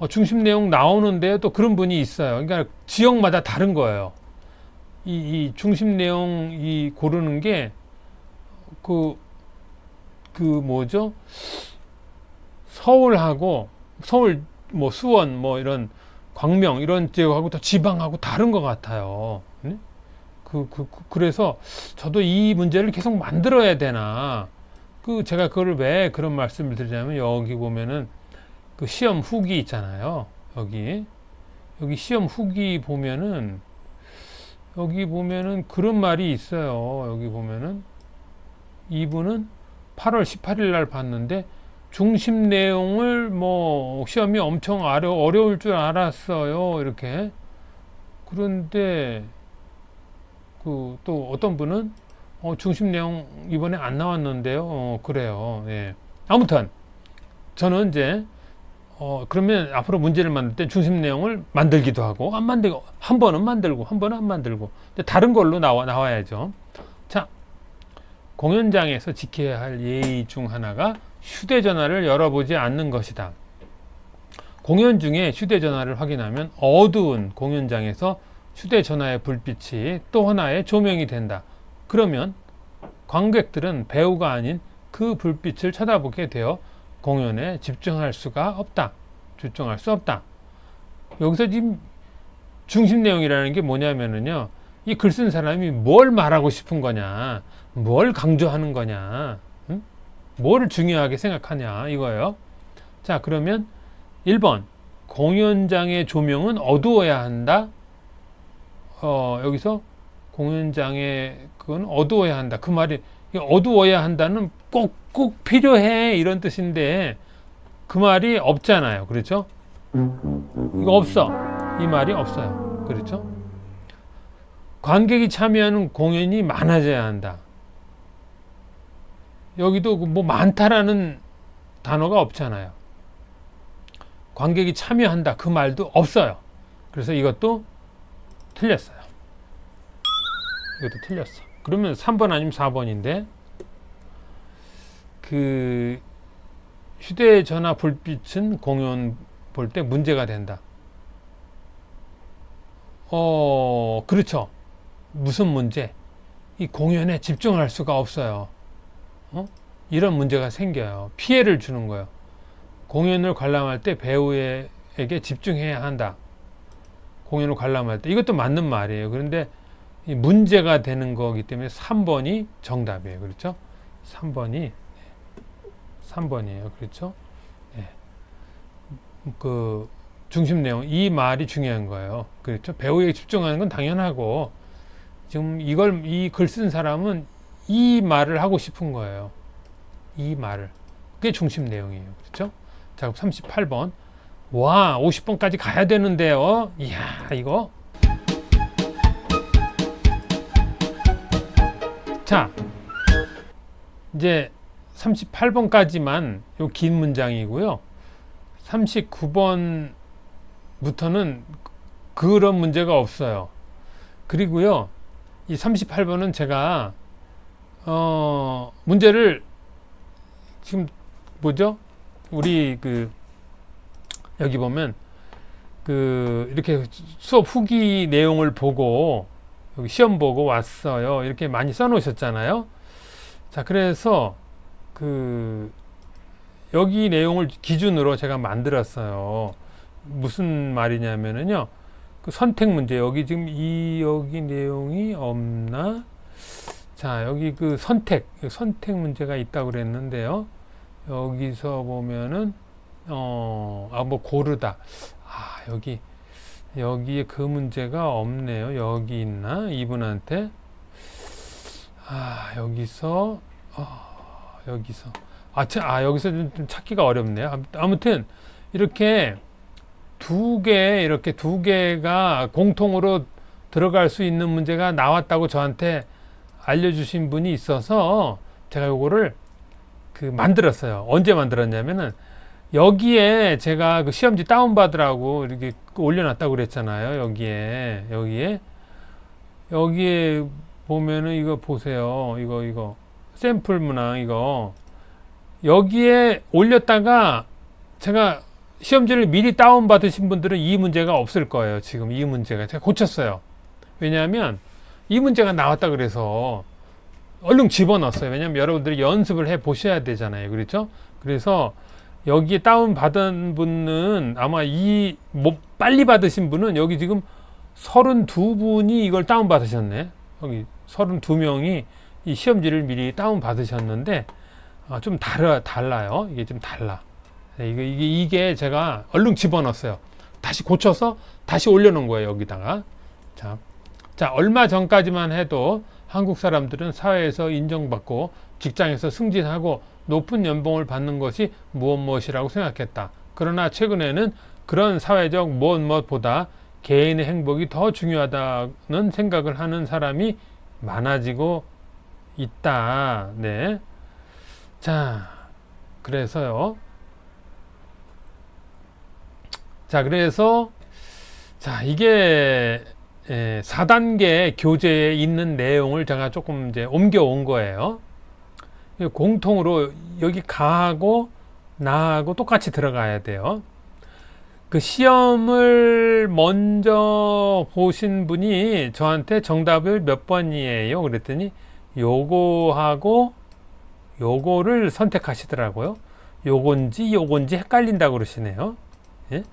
중심 내용 나오는데요. 또 그런 분이 있어요. 그러니까 지역마다 다른 거예요. 이 중심 내용 고르는 게 뭐죠? 서울 뭐 수원 뭐 이런 광명 이런 지역하고 또 지방하고 다른 것 같아요. 네? 그래서 저도 이 문제를 계속 만들어야 되나? 제가 그걸 왜 그런 말씀을 드리냐면 여기 보면은 그 시험 후기 있잖아요. 여기 시험 후기 보면은 여기 보면은 그런 말이 있어요. 여기 보면은 이분은 8월 18일 날 봤는데 중심 내용을 뭐 시험이 엄청 어려울 줄 알았어요. 이렇게. 그런데 또 어떤 분은 중심 내용 이번에 안 나왔는데요. 그래요. 예. 아무튼 저는 이제 그러면 앞으로 문제를 만들 때 중심 내용을 만들기도 하고, 안 만들고, 한 번은 만들고, 한 번은 안 만들고, 근데 다른 걸로 나와야죠. 자, 공연장에서 지켜야 할 예의 중 하나가 휴대전화를 열어보지 않는 것이다. 공연 중에 휴대전화를 확인하면 어두운 공연장에서 휴대전화의 불빛이 또 하나의 조명이 된다. 그러면 관객들은 배우가 아닌 그 불빛을 쳐다보게 되어 공연에 집중할 수가 없다. 집중할 수 없다. 여기서 지금 중심 내용이라는 게 뭐냐면은요, 이 글 쓴 사람이 뭘 말하고 싶은 거냐, 뭘 강조하는 거냐, 응? 뭘 중요하게 생각하냐, 이거예요. 자, 그러면 1번, 공연장의 조명은 어두워야 한다. 여기서 공연장의 그건 어두워야 한다. 그 말이 어두워야 한다는 꼭 필요해 이런 뜻인데 그 말이 없잖아요. 그렇죠? 이거 없어. 이 말이 없어요. 그렇죠? 관객이 참여하는 공연이 많아져야 한다. 여기도 뭐 많다라는 단어가 없잖아요. 관객이 참여한다. 그 말도 없어요. 그래서 이것도 틀렸어요. 이것도 틀렸어. 그러면 3번 아니면 4번인데 그 휴대전화 불빛은 공연 볼 때 문제가 된다. 그렇죠. 무슨 문제? 이 공연에 집중할 수가 없어요. 이런 문제가 생겨요. 피해를 주는 거예요. 공연을 관람할 때 배우에게 집중해야 한다. 공연을 관람할 때. 이것도 맞는 말이에요. 그런데 이 문제가 되는 거기 때문에 3번이 정답이에요. 그렇죠? 3번이에요. 그렇죠? 네. 그 중심 내용, 이 말이 중요한 거예요. 그렇죠? 배우에게 집중하는 건 당연하고 지금 이 글 쓴 사람은 이 말을 하고 싶은 거예요. 이 말을. 그게 중심 내용이에요. 그렇죠? 자, 38번. 와, 50번까지 가야 되는데요. 이야, 이거. 자, 이제 38번까지만 요 긴 문장이고요. 39번부터는 그런 문제가 없어요. 그리고요, 이 38번은 제가 문제를 지금 뭐죠? 우리 여기 보면 이렇게 수업 후기 내용을 보고 여기 시험 보고 왔어요. 이렇게 많이 써놓으셨잖아요. 자, 그래서 여기 내용을 기준으로 제가 만들었어요. 무슨 말이냐면은요. 그 선택 문제, 여기 지금 여기 내용이 없나? 자, 여기 선택 문제가 있다고 그랬는데요. 여기서 보면은, 뭐 고르다. 여기에 그 문제가 없네요. 여기 있나? 이분한테. 여기서. 여기서 좀 찾기가 어렵네요. 아무튼, 이렇게 두 개가 공통으로 들어갈 수 있는 문제가 나왔다고 저한테 알려주신 분이 있어서 제가 요거를 만들었어요. 언제 만들었냐면은 여기에 제가 그 시험지 다운받으라고 이렇게 올려놨다고 그랬잖아요. 여기에 보면은 이거 보세요. 이거 샘플 문항 이거 여기에 올렸다가 제가 시험지를 미리 다운받으신 분들은 이 문제가 없을 거예요. 지금 이 문제가 제가 고쳤어요. 왜냐하면 이 문제가 나왔다 그래서 얼른 집어넣었어요. 왜냐하면 여러분들이 연습을 해 보셔야 되잖아요. 그렇죠? 그래서 여기에 다운받은 분은 아마 빨리 받으신 분은 여기 지금 32분이 이걸 다운받으셨네. 여기 32명이 이 시험지를 미리 다운받으셨는데 좀 달라요. 이게 좀 달라. 이게 제가 얼른 집어넣었어요. 다시 고쳐서 다시 올려놓은 거예요. 여기다가. 자, 얼마 전까지만 해도 한국 사람들은 사회에서 인정받고 직장에서 승진하고 높은 연봉을 받는 것이 무엇이라고 생각했다. 그러나 최근에는 그런 사회적 무엇보다 개인의 행복이 더 중요하다는 생각을 하는 사람이 많아지고 있다. 네. 자, 그래서요. 자, 그래서 자, 이게 4단계 교재에 있는 내용을 제가 조금 이제 옮겨온 거예요. 공통으로 여기 가하고 나하고 똑같이 들어가야 돼요. 그 시험을 먼저 보신 분이 저한테 정답을 몇 번이에요? 그랬더니 요거하고 요거를 선택하시더라고요. 요건지 헷갈린다고 그러시네요. 예?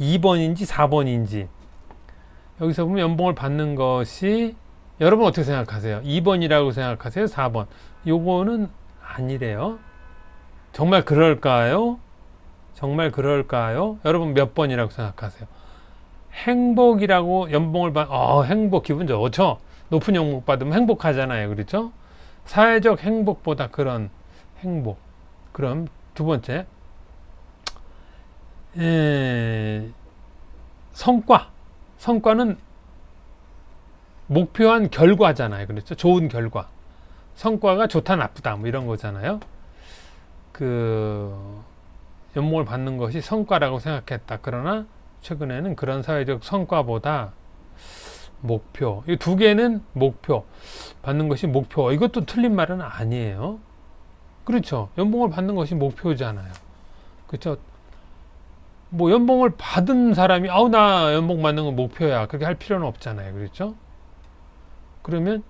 2번인지 4번인지. 여기서 보면 연봉을 받는 것이 여러분 어떻게 생각하세요? 2번이라고 생각하세요? 4번? 요거는 아니래요. 정말 그럴까요? 정말 그럴까요? 여러분 몇 번이라고 생각하세요? 행복이라고 연봉을 행복 기분 좋죠? 높은 연봉 받으면 행복하잖아요. 그렇죠? 사회적 행복보다 그런 행복. 그럼 두 번째. 성과는 목표한 결과잖아요. 그렇죠? 좋은 결과. 성과가 좋다, 나쁘다, 뭐 이런 거잖아요. 연봉을 받는 것이 성과라고 생각했다. 그러나 최근에는 그런 사회적 성과보다 목표. 이 두 개는 목표. 받는 것이 목표. 이것도 틀린 말은 아니에요. 그렇죠? 연봉을 받는 것이 목표잖아요. 그렇죠? 뭐 연봉을 받은 사람이 나 연봉 받는 건 목표야. 그렇게 할 필요는 없잖아요. 그렇죠? 그러면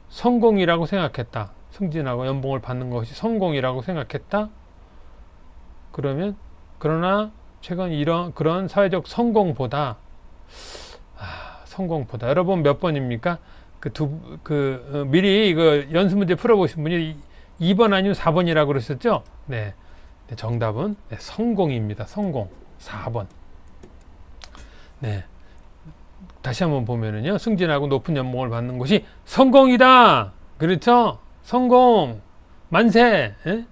성공이라고 생각했다. 승진하고 연봉을 받는 것이 성공이라고 생각했다. 그러나 최근 그런 사회적 성공보다 여러분 몇 번입니까? 미리 이거 연습 문제 풀어보신 분이 2번 아니면 4번이라고 그러셨죠? 네. 정답은 성공입니다. 성공. 4번. 네. 다시 한번 보면은요. 승진하고 높은 연봉을 받는 것이 성공이다. 그렇죠? 성공. 만세. 예?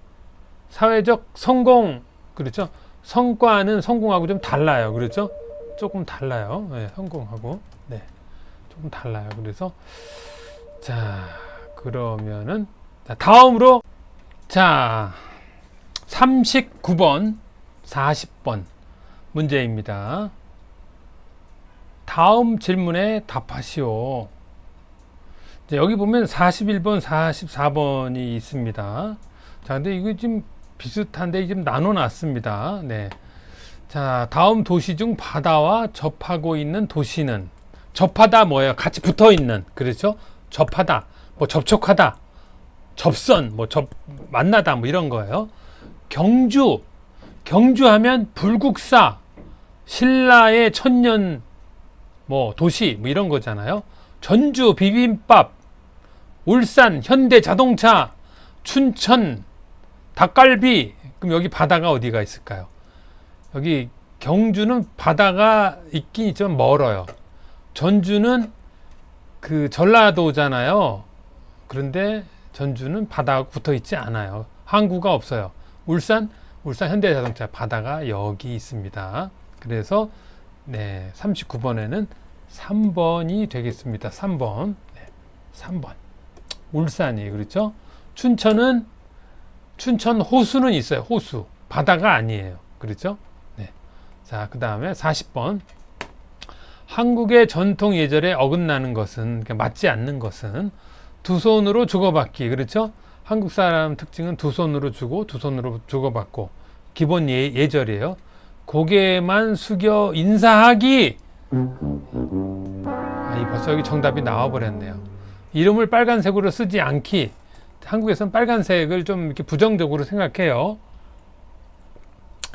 사회적 성공. 그렇죠? 성과는 성공하고 좀 달라요. 그렇죠? 조금 달라요. 네, 성공하고. 네. 조금 달라요. 그래서 자, 그러면은 다음으로 39번, 40번 문제입니다. 다음 질문에 답하시오. 여기 보면 41번, 44번이 있습니다. 자, 근데 이거 좀 비슷한데 좀 나눠놨습니다. 네. 자, 다음 도시 중 바다와 접하고 있는 도시는 접하다 뭐예요? 같이 붙어 있는. 그렇죠? 접하다, 뭐 접촉하다, 접선, 만나다, 뭐 이런 거예요. 경주하면 불국사, 신라의 천년, 도시, 이런 거잖아요. 전주, 비빔밥, 울산, 현대자동차, 춘천, 닭갈비. 그럼 여기 바다가 어디가 있을까요? 여기 경주는 바다가 있긴 있지만 멀어요. 전주는 전라도잖아요. 그런데 전주는 바다하고 붙어 있지 않아요. 항구가 없어요. 울산 현대자동차 바다가 여기 있습니다. 그래서 39번에는 3번이 되겠습니다. 3번. 3번. 울산이 그렇죠? 춘천 호수는 있어요. 호수. 바다가 아니에요. 그렇죠? 자, 그다음에 40번. 한국의 전통 예절에 어긋나는 것은, 그러니까 맞지 않는 것은 두 손으로 주고받기. 그렇죠? 한국 사람 특징은 두 손으로 주고 두 손으로 주고받고 기본 예절이에요. 고개만 숙여 인사하기. 벌써 여기 정답이 나와버렸네요. 이름을 빨간색으로 쓰지 않기. 한국에서는 빨간색을 좀 이렇게 부정적으로 생각해요.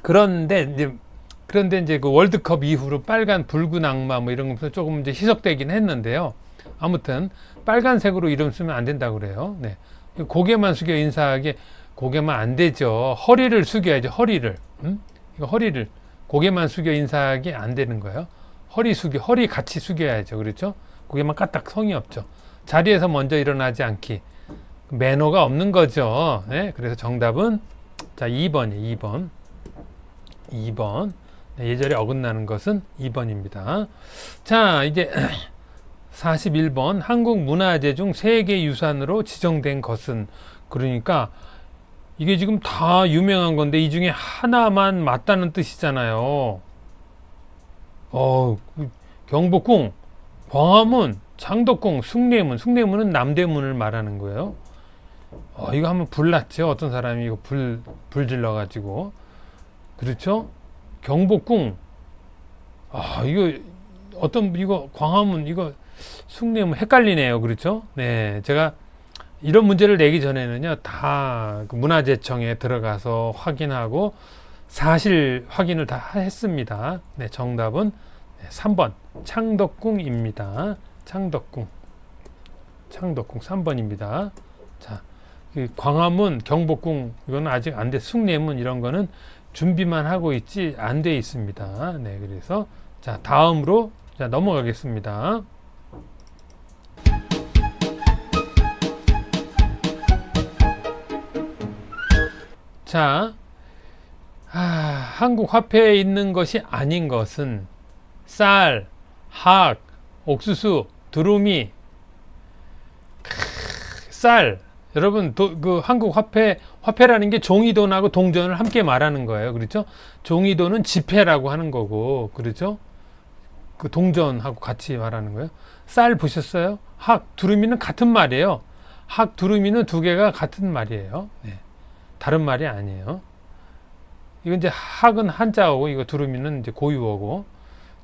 그런데 이제 그 월드컵 이후로 빨간 붉은 악마 이런 것도 조금 이제 희석되긴 했는데요. 아무튼 빨간색으로 이름 쓰면 안 된다고 그래요. 네. 고개만 숙여 인사하기. 고개만 안 되죠. 허리를 숙여야죠. 허리를. 허리를 고개만 숙여 인사하기 안 되는 거예요. 허리 같이 숙여야죠. 그렇죠? 고개만 까딱 성의 없죠. 자리에서 먼저 일어나지 않기. 매너가 없는 거죠. 네. 그래서 정답은 2번이에요. 2번. 예절에 어긋나는 것은 2번입니다. 자, 이제 41번. 한국 문화재 중 세계유산으로 지정된 것은, 그러니까 이게 지금 다 유명한 건데 이 중에 하나만 맞다는 뜻이잖아요. 경복궁, 광화문, 창덕궁, 숭례문. 숭례문은 남대문을 말하는 거예요. 이거 한번 불났죠. 어떤 사람이 이거 불 질러가지고. 그렇죠? 경복궁. 이거 광화문, 이거 숭례문 헷갈리네요. 그렇죠? 네. 제가 이런 문제를 내기 전에는요, 다 문화재청에 들어가서 확인하고 사실 확인을 다 했습니다. 네, 정답은 3번 창덕궁입니다. 창덕궁 3번입니다. 자, 광화문, 경복궁 이거는 아직 안 돼. 숭례문 이런 거는 준비만 하고 있지 안 돼 있습니다. 네, 그래서 자, 다음으로 넘어가겠습니다. 자, 한국 화폐에 있는 것이 아닌 것은 쌀, 학, 옥수수, 두루미. 쌀. 여러분, 그 한국 화폐라는 게 종이돈하고 동전을 함께 말하는 거예요. 그렇죠? 종이돈은 지폐라고 하는 거고, 그렇죠? 그 동전하고 같이 말하는 거예요. 쌀 보셨어요? 학, 두루미는 같은 말이에요. 학, 두루미는 두 개가 같은 말이에요. 네. 다른 말이 아니에요. 이건 이제 학은 한자어고, 이거 두루미는 이제 고유어고.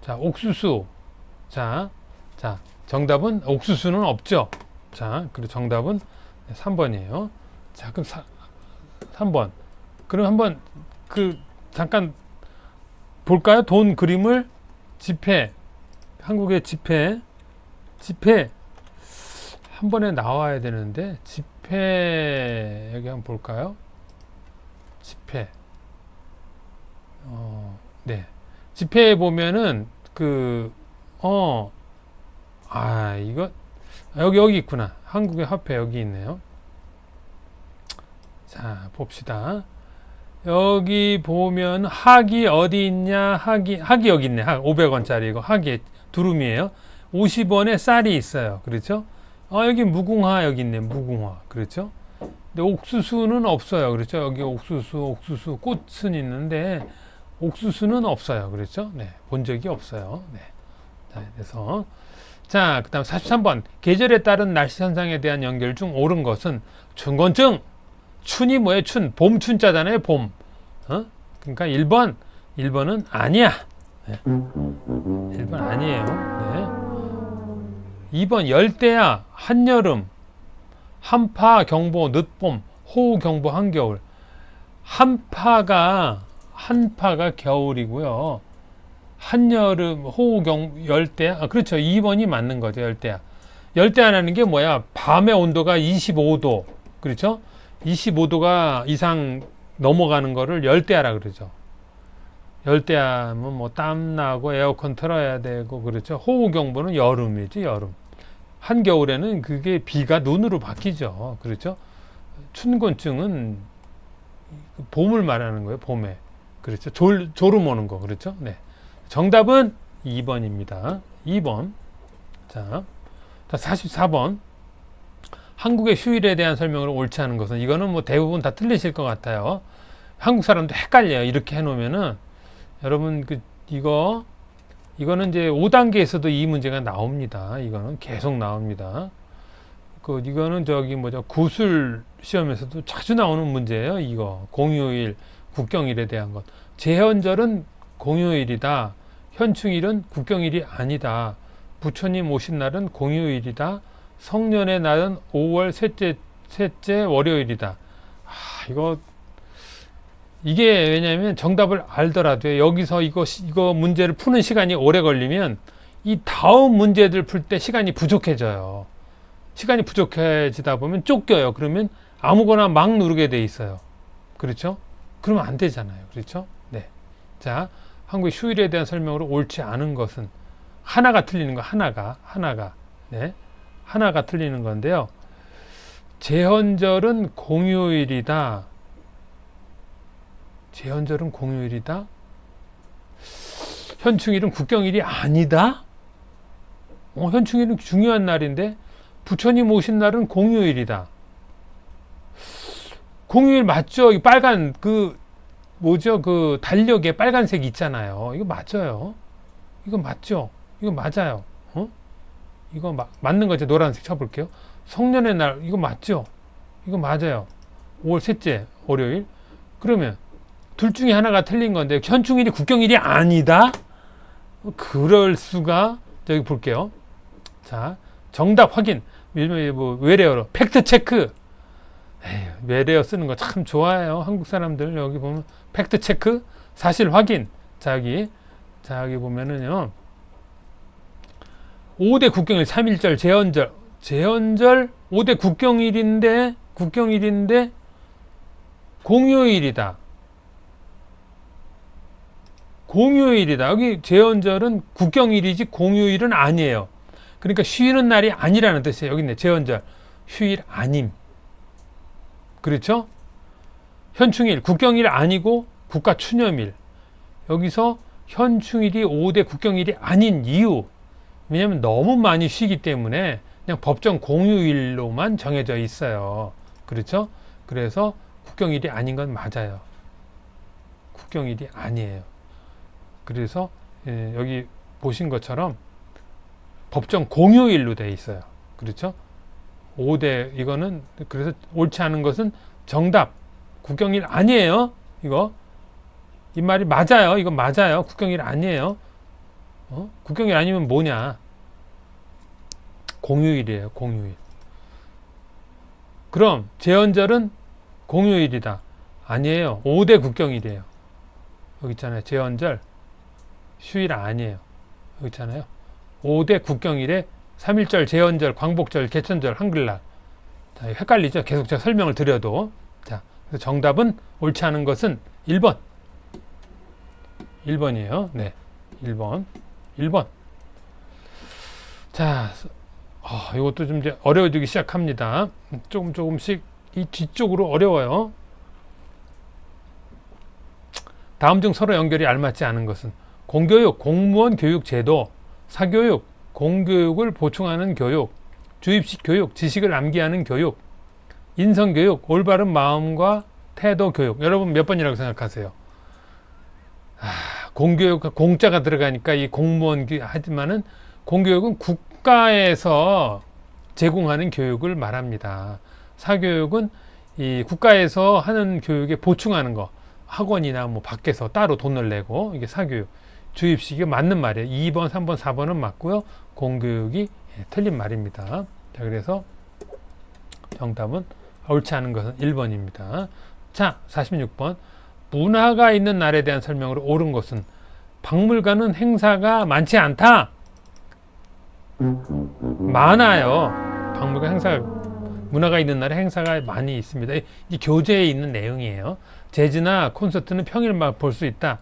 자, 옥수수. 자, 정답은 옥수수는 없죠. 자, 그리고 정답은 3번이에요. 자, 그럼 3번. 그럼 한번 잠깐 볼까요? 돈 그림을 지폐. 한국의 지폐 한 번에 나와야 되는데 지폐 여기 한번 볼까요? 지폐. 네. 지폐에 보면은 이거 여기 있구나. 한국의 화폐 여기 있네요. 자, 봅시다. 여기 보면 학이 어디 있냐? 학이 여기 있네. 500원짜리 이거 학이 두루미예요. 50원에 쌀이 있어요. 그렇죠? 여기 무궁화 여기 있네. 무궁화. 그렇죠? 근데 옥수수는 없어요. 그렇죠? 여기 옥수수 꽃은 있는데 옥수수는 없어요. 그렇죠? 네. 본 적이 없어요. 네. 자, 그래서 그다음 43번. 계절에 따른 날씨 현상에 대한 연결 중 옳은 것은 춘곤증. 춘이 뭐예요? 봄 춘자잖아요. 봄. 그러니까 1번은 아니야. 네. 1번 아니에요. 네. 2번 열대야. 한여름. 한파 경보 늦봄. 호우 경보 한겨울. 한파가 겨울이고요. 한여름, 호우, 열대야. 그렇죠. 2번이 맞는 거죠. 열대야. 열대야라는 게 뭐야? 밤의 온도가 25도. 그렇죠? 25도가 이상 넘어가는 거를 열대야라 그러죠. 열대야면 뭐 땀나고 에어컨 틀어야 되고 그렇죠. 호우 경보는 여름이지, 여름. 한겨울에는 그게 비가 눈으로 바뀌죠. 그렇죠? 춘곤증은 봄을 말하는 거예요. 봄에. 그렇죠. 졸음 오는 거. 그렇죠? 네. 정답은 2번입니다. 2번. 자, 44번. 한국의 휴일에 대한 설명을 옳지 않은 것은 이거는 뭐 대부분 다 틀리실 것 같아요. 한국 사람도 헷갈려요. 이렇게 해놓으면은 여러분 이거는 이제 5단계에서도 이 문제가 나옵니다. 이거는 계속 나옵니다. 이거는 구술 시험에서도 자주 나오는 문제예요. 이거 공휴일, 국경일에 대한 것. 제헌절은 공휴일이다. 현충일은 국경일이 아니다. 부처님 오신 날은 공휴일이다. 성년의 날은 5월 셋째 월요일이다. 이게 왜냐하면 정답을 알더라도 여기서 이거 문제를 푸는 시간이 오래 걸리면 이 다음 문제들 풀 때 시간이 부족해져요. 시간이 부족해지다 보면 쫓겨요. 그러면 아무거나 막 누르게 돼 있어요. 그렇죠? 그러면 안 되잖아요. 그렇죠? 네. 자, 한국의 휴일에 대한 설명으로 옳지 않은 것은 하나가 틀리는 거, 하나가. 네. 하나가 틀리는 건데요. 제헌절은 공휴일이다. 제헌절은 공휴일이다. 현충일은 국경일이 아니다. 현충일은 중요한 날인데 부처님 오신 날은 공휴일이다. 공휴일 맞죠? 빨간 달력에 빨간색 있잖아요. 이거 맞아요. 이거 맞죠? 이거 맞아요. 이거 맞는 거죠. 노란색 쳐볼게요. 성년의 날, 이거 맞죠? 이거 맞아요. 5월 셋째 월요일. 그러면 둘 중에 하나가 틀린 건데 현충일이 국경일이 아니다? 그럴 수가. 여기 볼게요. 자, 정답 확인. 요즘에 뭐 외래어로 팩트 체크. 에휴, 외래어 쓰는 거 참 좋아해요. 한국 사람들. 여기 보면 팩트 체크, 사실 확인. 자, 여기 보면은요. 5대 국경일 3.1절 제헌절 5대 국경일인데 공휴일이다. 여기 제헌절은 국경일이지 공휴일은 아니에요. 그러니까 쉬는 날이 아니라는 뜻이에요. 여기 있네. 제헌절 휴일 아님. 그렇죠? 현충일 국경일 아니고 국가추념일. 여기서 현충일이 5대 국경일이 아닌 이유. 왜냐하면 너무 많이 쉬기 때문에 그냥 법정 공휴일로만 정해져 있어요. 그렇죠? 그래서 국경일이 아닌 건 맞아요. 국경일이 아니에요. 그래서 여기 보신 것처럼 법정 공휴일로 되어 있어요. 그렇죠? 5대 이거는 그래서 옳지 않은 것은 정답. 국경일 아니에요. 이 말이 맞아요. 이거 맞아요. 국경일 아니에요. 국경일 아니면 뭐냐? 공휴일이에요. 공휴일. 그럼 제헌절은 공휴일이다. 아니에요. 5대 국경일이에요. 여기 있잖아요. 제헌절 휴일 아니에요. 여기 있잖아요. 5대 국경일에 3.1절, 제헌절, 광복절, 개천절, 한글날. 자, 헷갈리죠? 계속 제가 설명을 드려도. 자, 그래서 정답은 옳지 않은 것은 1번. 1번이에요. 네. 1번. 자, 이것도 좀 이제 어려워지기 시작합니다. 조금씩 이 뒤쪽으로 어려워요. 다음 중 서로 연결이 알맞지 않은 것은 공교육, 공무원 교육 제도, 사교육, 공교육을 보충하는 교육, 주입식 교육, 지식을 암기하는 교육, 인성교육, 올바른 마음과 태도 교육. 여러분 몇 번이라고 생각하세요? 공교육, 공짜가 들어가니까 이 공무원 하지만은 공교육은 국가에서 제공하는 교육을 말합니다. 사교육은 이 국가에서 하는 교육에 보충하는 거, 학원이나 뭐 밖에서 따로 돈을 내고, 이게 사교육. 주입식이 맞는 말이에요. 2번, 3번, 4번은 맞고요. 공교육이 틀린 말입니다. 자, 그래서 정답은 옳지 않은 것은 1번입니다. 자, 46번. 문화가 있는 날에 대한 설명으로 옳은 것은 박물관은 행사가 많지 않다. 많아요. 박물관 문화가 있는 날에 행사가 많이 있습니다. 이 교재에 있는 내용이에요. 재즈나 콘서트는 평일만 볼 수 있다.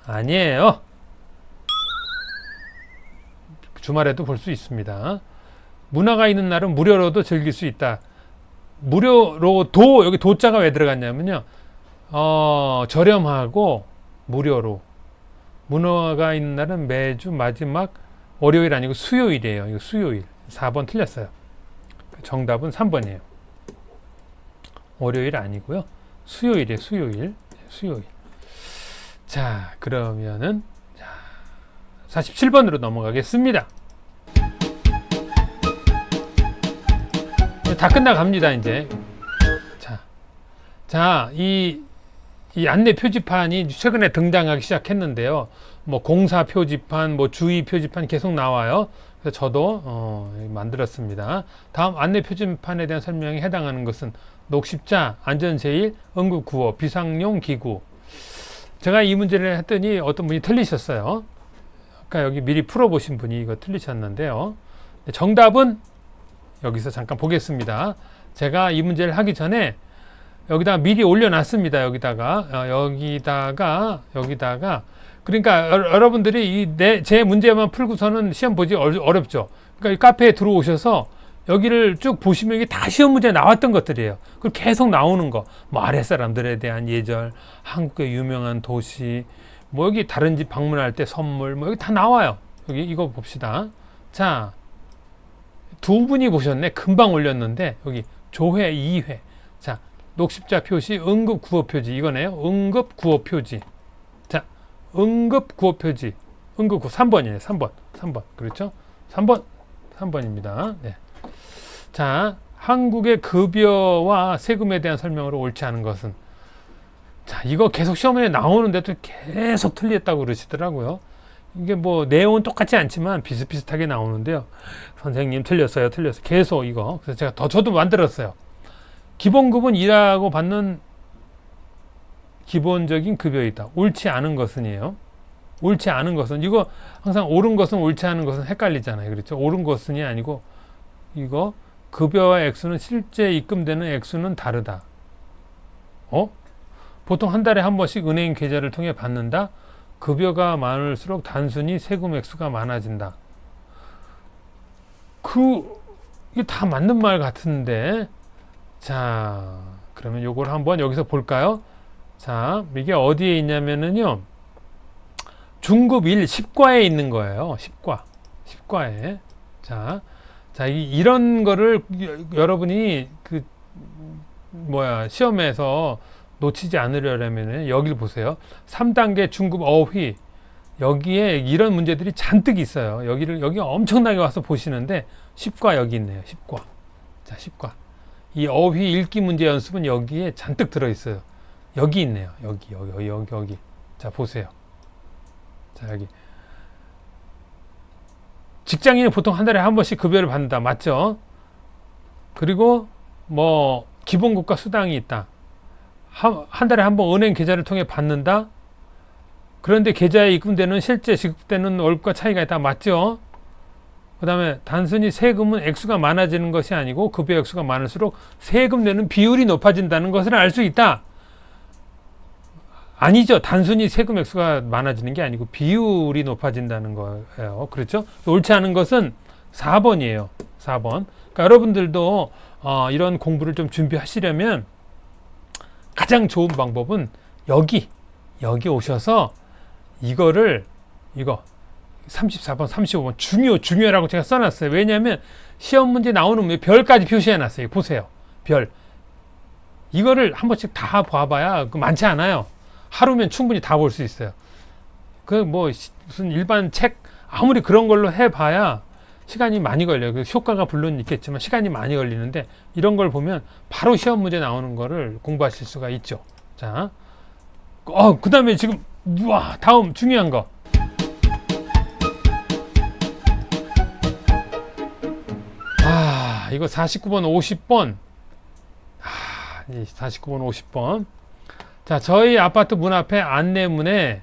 아니에요. 주말에도 볼 수 있습니다. 문화가 있는 날은 무료로도 즐길 수 있다. 무료로도, 여기 도자가 왜 들어갔냐면요. 저렴하고 무료로. 문화가 있는 날은 매주 마지막 월요일 아니고 수요일이에요. 이거 수요일. 4번 틀렸어요. 정답은 3번이에요. 월요일 아니고요. 수요일이에요. 수요일. 자, 그러면은 47번으로 넘어가겠습니다. 다 끝나갑니다, 이제. 자, 이 안내 표지판이 최근에 등장하기 시작했는데요. 뭐 공사 표지판, 뭐 주의 표지판 계속 나와요. 그래서 저도 만들었습니다. 다음 안내 표지판에 대한 설명에 해당하는 것은 녹십자, 안전제일, 응급구호, 비상용 기구. 제가 이 문제를 했더니 어떤 분이 틀리셨어요. 아까 여기 미리 풀어보신 분이 이거 틀리셨는데요. 정답은 여기서 잠깐 보겠습니다. 제가 이 문제를 하기 전에 여기다가 미리 올려놨습니다. 여기다가 그러니까 여러분들이 제 문제만 풀고서는 시험 보기 어렵죠. 그러니까 이 카페에 들어오셔서 여기를 쭉 보시면 이게 다 시험 문제에 나왔던 것들이에요. 그리고 계속 나오는 거, 뭐 아랫사람들에 대한 예절, 한국의 유명한 도시, 뭐 여기 다른 집 방문할 때 선물, 뭐 여기 다 나와요. 여기 이거 봅시다. 자, 두 분이 보셨네. 금방 올렸는데 여기 조회 2회. 자, 녹십자 표시, 응급 구호 표지. 이거네요. 응급 구호 표지. 자, 응급 구호 표지. 응급구 3번이에요. 3번. 그렇죠? 3번입니다. 네. 자, 한국의 급여와 세금에 대한 설명으로 옳지 않은 것은, 자, 이거 계속 시험에 나오는데도 계속 틀렸다고 그러시더라고요. 이게 뭐 내용은 똑같지 않지만 비슷비슷하게 나오는데요. 선생님 틀렸어요. 계속 이거. 그래서 제가 저도 만들었어요. 기본급은 일하고 받는 기본적인 급여이다. 옳지 않은 것은이에요. 옳지 않은 것은, 이거 항상 옳은 것은 옳지 않은 것은 헷갈리잖아요. 그렇죠? 옳은 것은이 아니고, 이거 급여와 액수는 실제 입금되는 액수는 다르다. 보통 한 달에 한 번씩 은행 계좌를 통해 받는다. 급여가 많을수록 단순히 세금 액수가 많아진다. 이게 다 맞는 말 같은데. 자, 그러면 요걸 한번 여기서 볼까요? 자, 이게 어디에 있냐면은요, 중급 1, 10과에 있는 거예요. 10과에. 자, 이런 거를 여러분이 시험에서 놓치지 않으려면 여기를 보세요. 3단계 중급 어휘. 여기에 이런 문제들이 잔뜩 있어요. 여기 엄청나게 와서 보시는데, 10과 여기 있네요. 10과. 자, 10과. 이 어휘 읽기 문제 연습은 여기에 잔뜩 들어있어요. 여기 있네요. 여기. 자, 보세요. 자, 여기. 직장인이 보통 한 달에 한 번씩 급여를 받는다. 맞죠? 그리고 기본급과 수당이 있다. 한 달에 한 번 은행 계좌를 통해 받는다. 그런데 계좌에 입금되는 실제 지급되는 월급과 차이가 있다. 맞죠? 그 다음에 단순히 세금은 액수가 많아지는 것이 아니고 급여 액수가 많을수록 세금 내는 비율이 높아진다는 것을 알 수 있다. 아니죠. 단순히 세금 액수가 많아지는 게 아니고 비율이 높아진다는 거예요. 그렇죠? 옳지 않은 것은 4번이에요. 4번. 그러니까 여러분들도 이런 공부를 좀 준비하시려면 가장 좋은 방법은 여기 오셔서 이거 34번, 35번 중요라고 제가 써놨어요. 왜냐하면 시험 문제 나오는 별까지 표시해놨어요. 보세요. 별. 이거를 한 번씩 다 봐봐야 많지 않아요. 하루면 충분히 다 볼 수 있어요. 무슨 일반 책 아무리 그런 걸로 해봐야 시간이 많이 걸려요. 효과가 물론 있겠지만 시간이 많이 걸리는데 이런 걸 보면 바로 시험 문제 나오는 거를 공부하실 수가 있죠. 자, 그 다음에 지금 다음 중요한 거. 이거 49번, 50번. 49번, 50번. 자, 저희 아파트 문 앞에 안내문에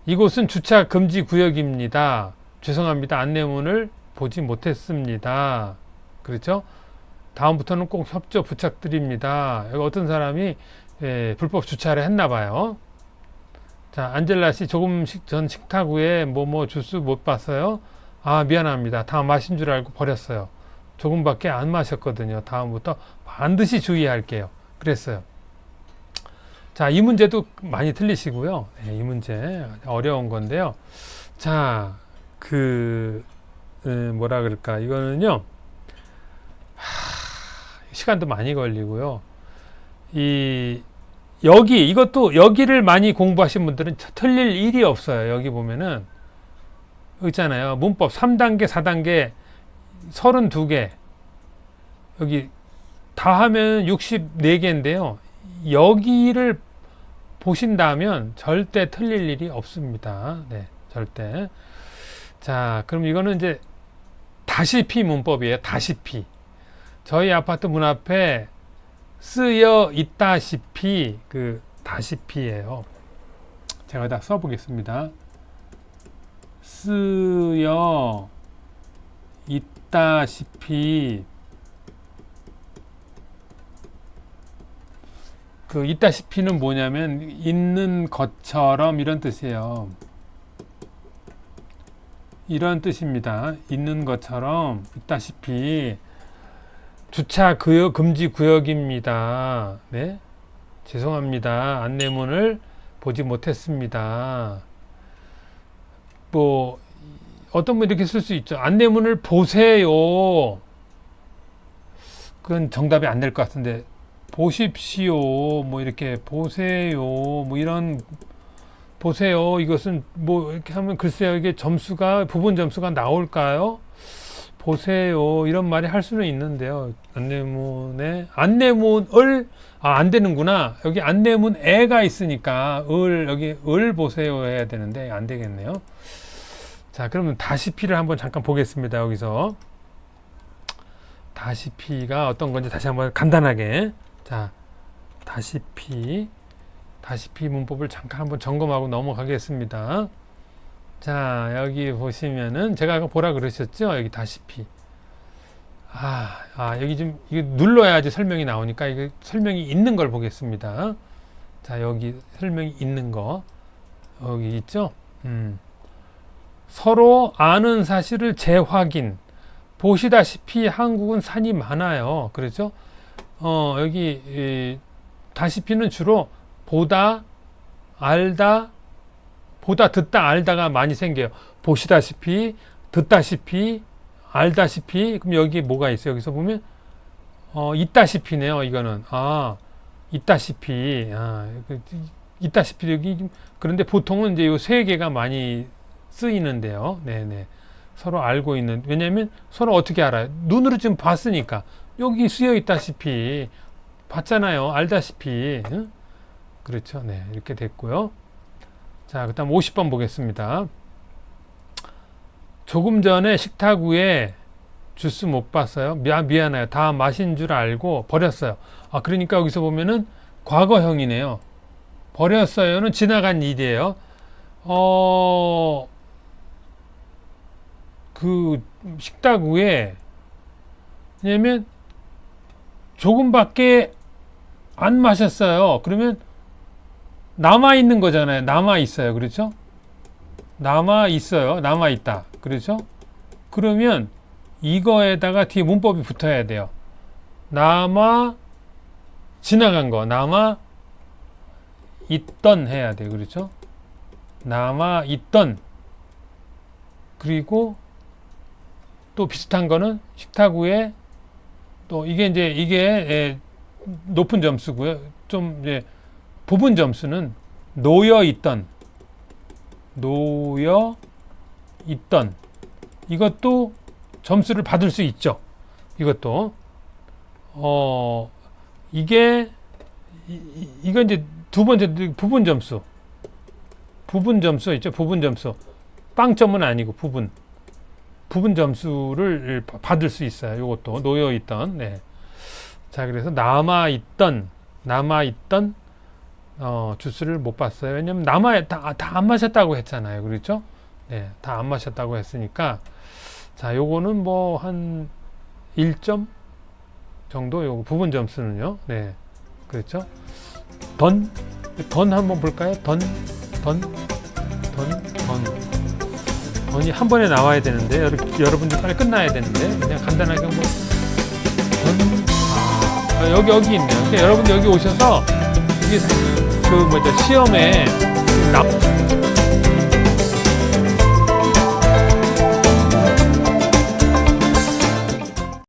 이곳은 주차 금지 구역입니다. 죄송합니다. 안내문을 보지 못했습니다. 그렇죠? 다음부터는 꼭 협조 부탁드립니다. 여기 어떤 사람이 불법 주차를 했나 봐요. 자, 안젤라 씨 조금 전 식탁 위에 주스 못 봤어요. 미안합니다. 다 마신 줄 알고 버렸어요. 조금밖에 안 마셨거든요. 다음부터 반드시 주의할게요. 그랬어요. 자, 이 문제도 많이 틀리시고요. 이 문제 어려운 건데요. 자, 뭐라 그럴까? 이거는요, 시간도 많이 걸리고요. 여기를 많이 공부하신 분들은 틀릴 일이 없어요. 여기 보면은, 있잖아요. 문법 3단계, 4단계, 32개. 여기 다 하면 64개인데요. 여기를 보신다면 절대 틀릴 일이 없습니다. 네, 절대. 자, 그럼 이거는 이제 다시피 문법이에요. 다시피. 저희 아파트 문 앞에 쓰여 있다시피 다시피예요. 제가 다 써보겠습니다. 쓰여 있다시피. 있다시피는 뭐냐면 있는 것처럼 이런 뜻이에요. 이런 뜻입니다. 있는 것처럼 있다시피 주차 금지 구역입니다. 네, 죄송합니다. 안내문을 보지 못했습니다. 어떤 분 이렇게 쓸 수 있죠. 안내문을 보세요. 그건 정답이 안 될 것 같은데, 보십시오. 이렇게 보세요. 이런 보세요. 이것은 뭐 이렇게 하면 글쎄요. 이게 점수가 부분 점수가 나올까요? 보세요. 이런 말이 할 수는 있는데요. 안내문에 안내문을 안 되는구나. 여기 안내문에가 있으니까 여기 보세요 해야 되는데 안 되겠네요. 자, 그러면 다시피를 한번 잠깐 보겠습니다. 여기서 다시피가 어떤 건지 다시 한번 간단하게. 자, 다시피 문법을 잠깐 한번 점검하고 넘어가겠습니다. 자, 여기 보시면은 제가 아까 보라 그러셨죠? 여기 다시피. 여기 좀 이거 눌러야지 설명이 나오니까 이거 설명이 있는 걸 보겠습니다. 자, 여기 설명이 있는 거 여기 있죠? 서로 아는 사실을 재확인. 보시다시피 한국은 산이 많아요. 그렇죠? 여기 다시피는 주로 보다, 알다, 듣다, 알다가 많이 생겨요. 보시다시피, 듣다시피, 알다시피. 그럼 여기 뭐가 있어요? 여기서 보면 있다시피네요. 이거는 있다시피. 있다시피 여기. 그런데 보통은 이제 요 세 개가 많이 쓰이는데요. 네네. 서로 알고 있는. 왜냐하면 서로 어떻게 알아요? 눈으로 좀 봤으니까. 여기 쓰여 있다시피 봤잖아요. 알다시피. 응? 그렇죠. 네, 이렇게 됐고요. 자, 그다음 50번 보겠습니다. 조금 전에 식탁 위에 주스 못 봤어요. 미안해요. 다 마신 줄 알고 버렸어요. 그러니까 여기서 보면은 과거형이네요. 버렸어요는 지나간 일이에요. 그 식탁 위에, 왜냐면 조금밖에 안 마셨어요. 그러면 남아 있는 거잖아요. 남아 있어요. 그렇죠? 남아 있어요. 남아 있다. 그렇죠? 그러면 이거에다가 뒤에 문법이 붙어야 돼요. 남아 지나간 거, 남아 있던 해야 돼요. 그렇죠? 남아 있던. 그리고 또 비슷한 거는 식탁 위에 또 이게 높은 점수고요. 좀 이제 부분 점수는 놓여 있던. 이것도 점수를 받을 수 있죠. 이것도 이건 이제 두 번째 부분 점수 있죠. 부분 점수. 빵점은 아니고 부분 점수를 받을 수 있어요. 이것도 놓여 있던. 네. 자, 그래서 남아 있던 주스를 못 봤어요. 왜냐면 다 안 마셨다고 했잖아요. 그렇죠? 네, 다 안 마셨다고 했으니까. 자, 요거는 뭐 한 1점 정도. 요거 부분 점수는요. 네, 그렇죠? 던 한번 볼까요? 던이 한 번에 나와야 되는데 여러분들 빨리 끝나야 되는데 그냥 간단하게 한번 여기 있네요. 그러니까 여러분들 여기 오셔서 이게 시험에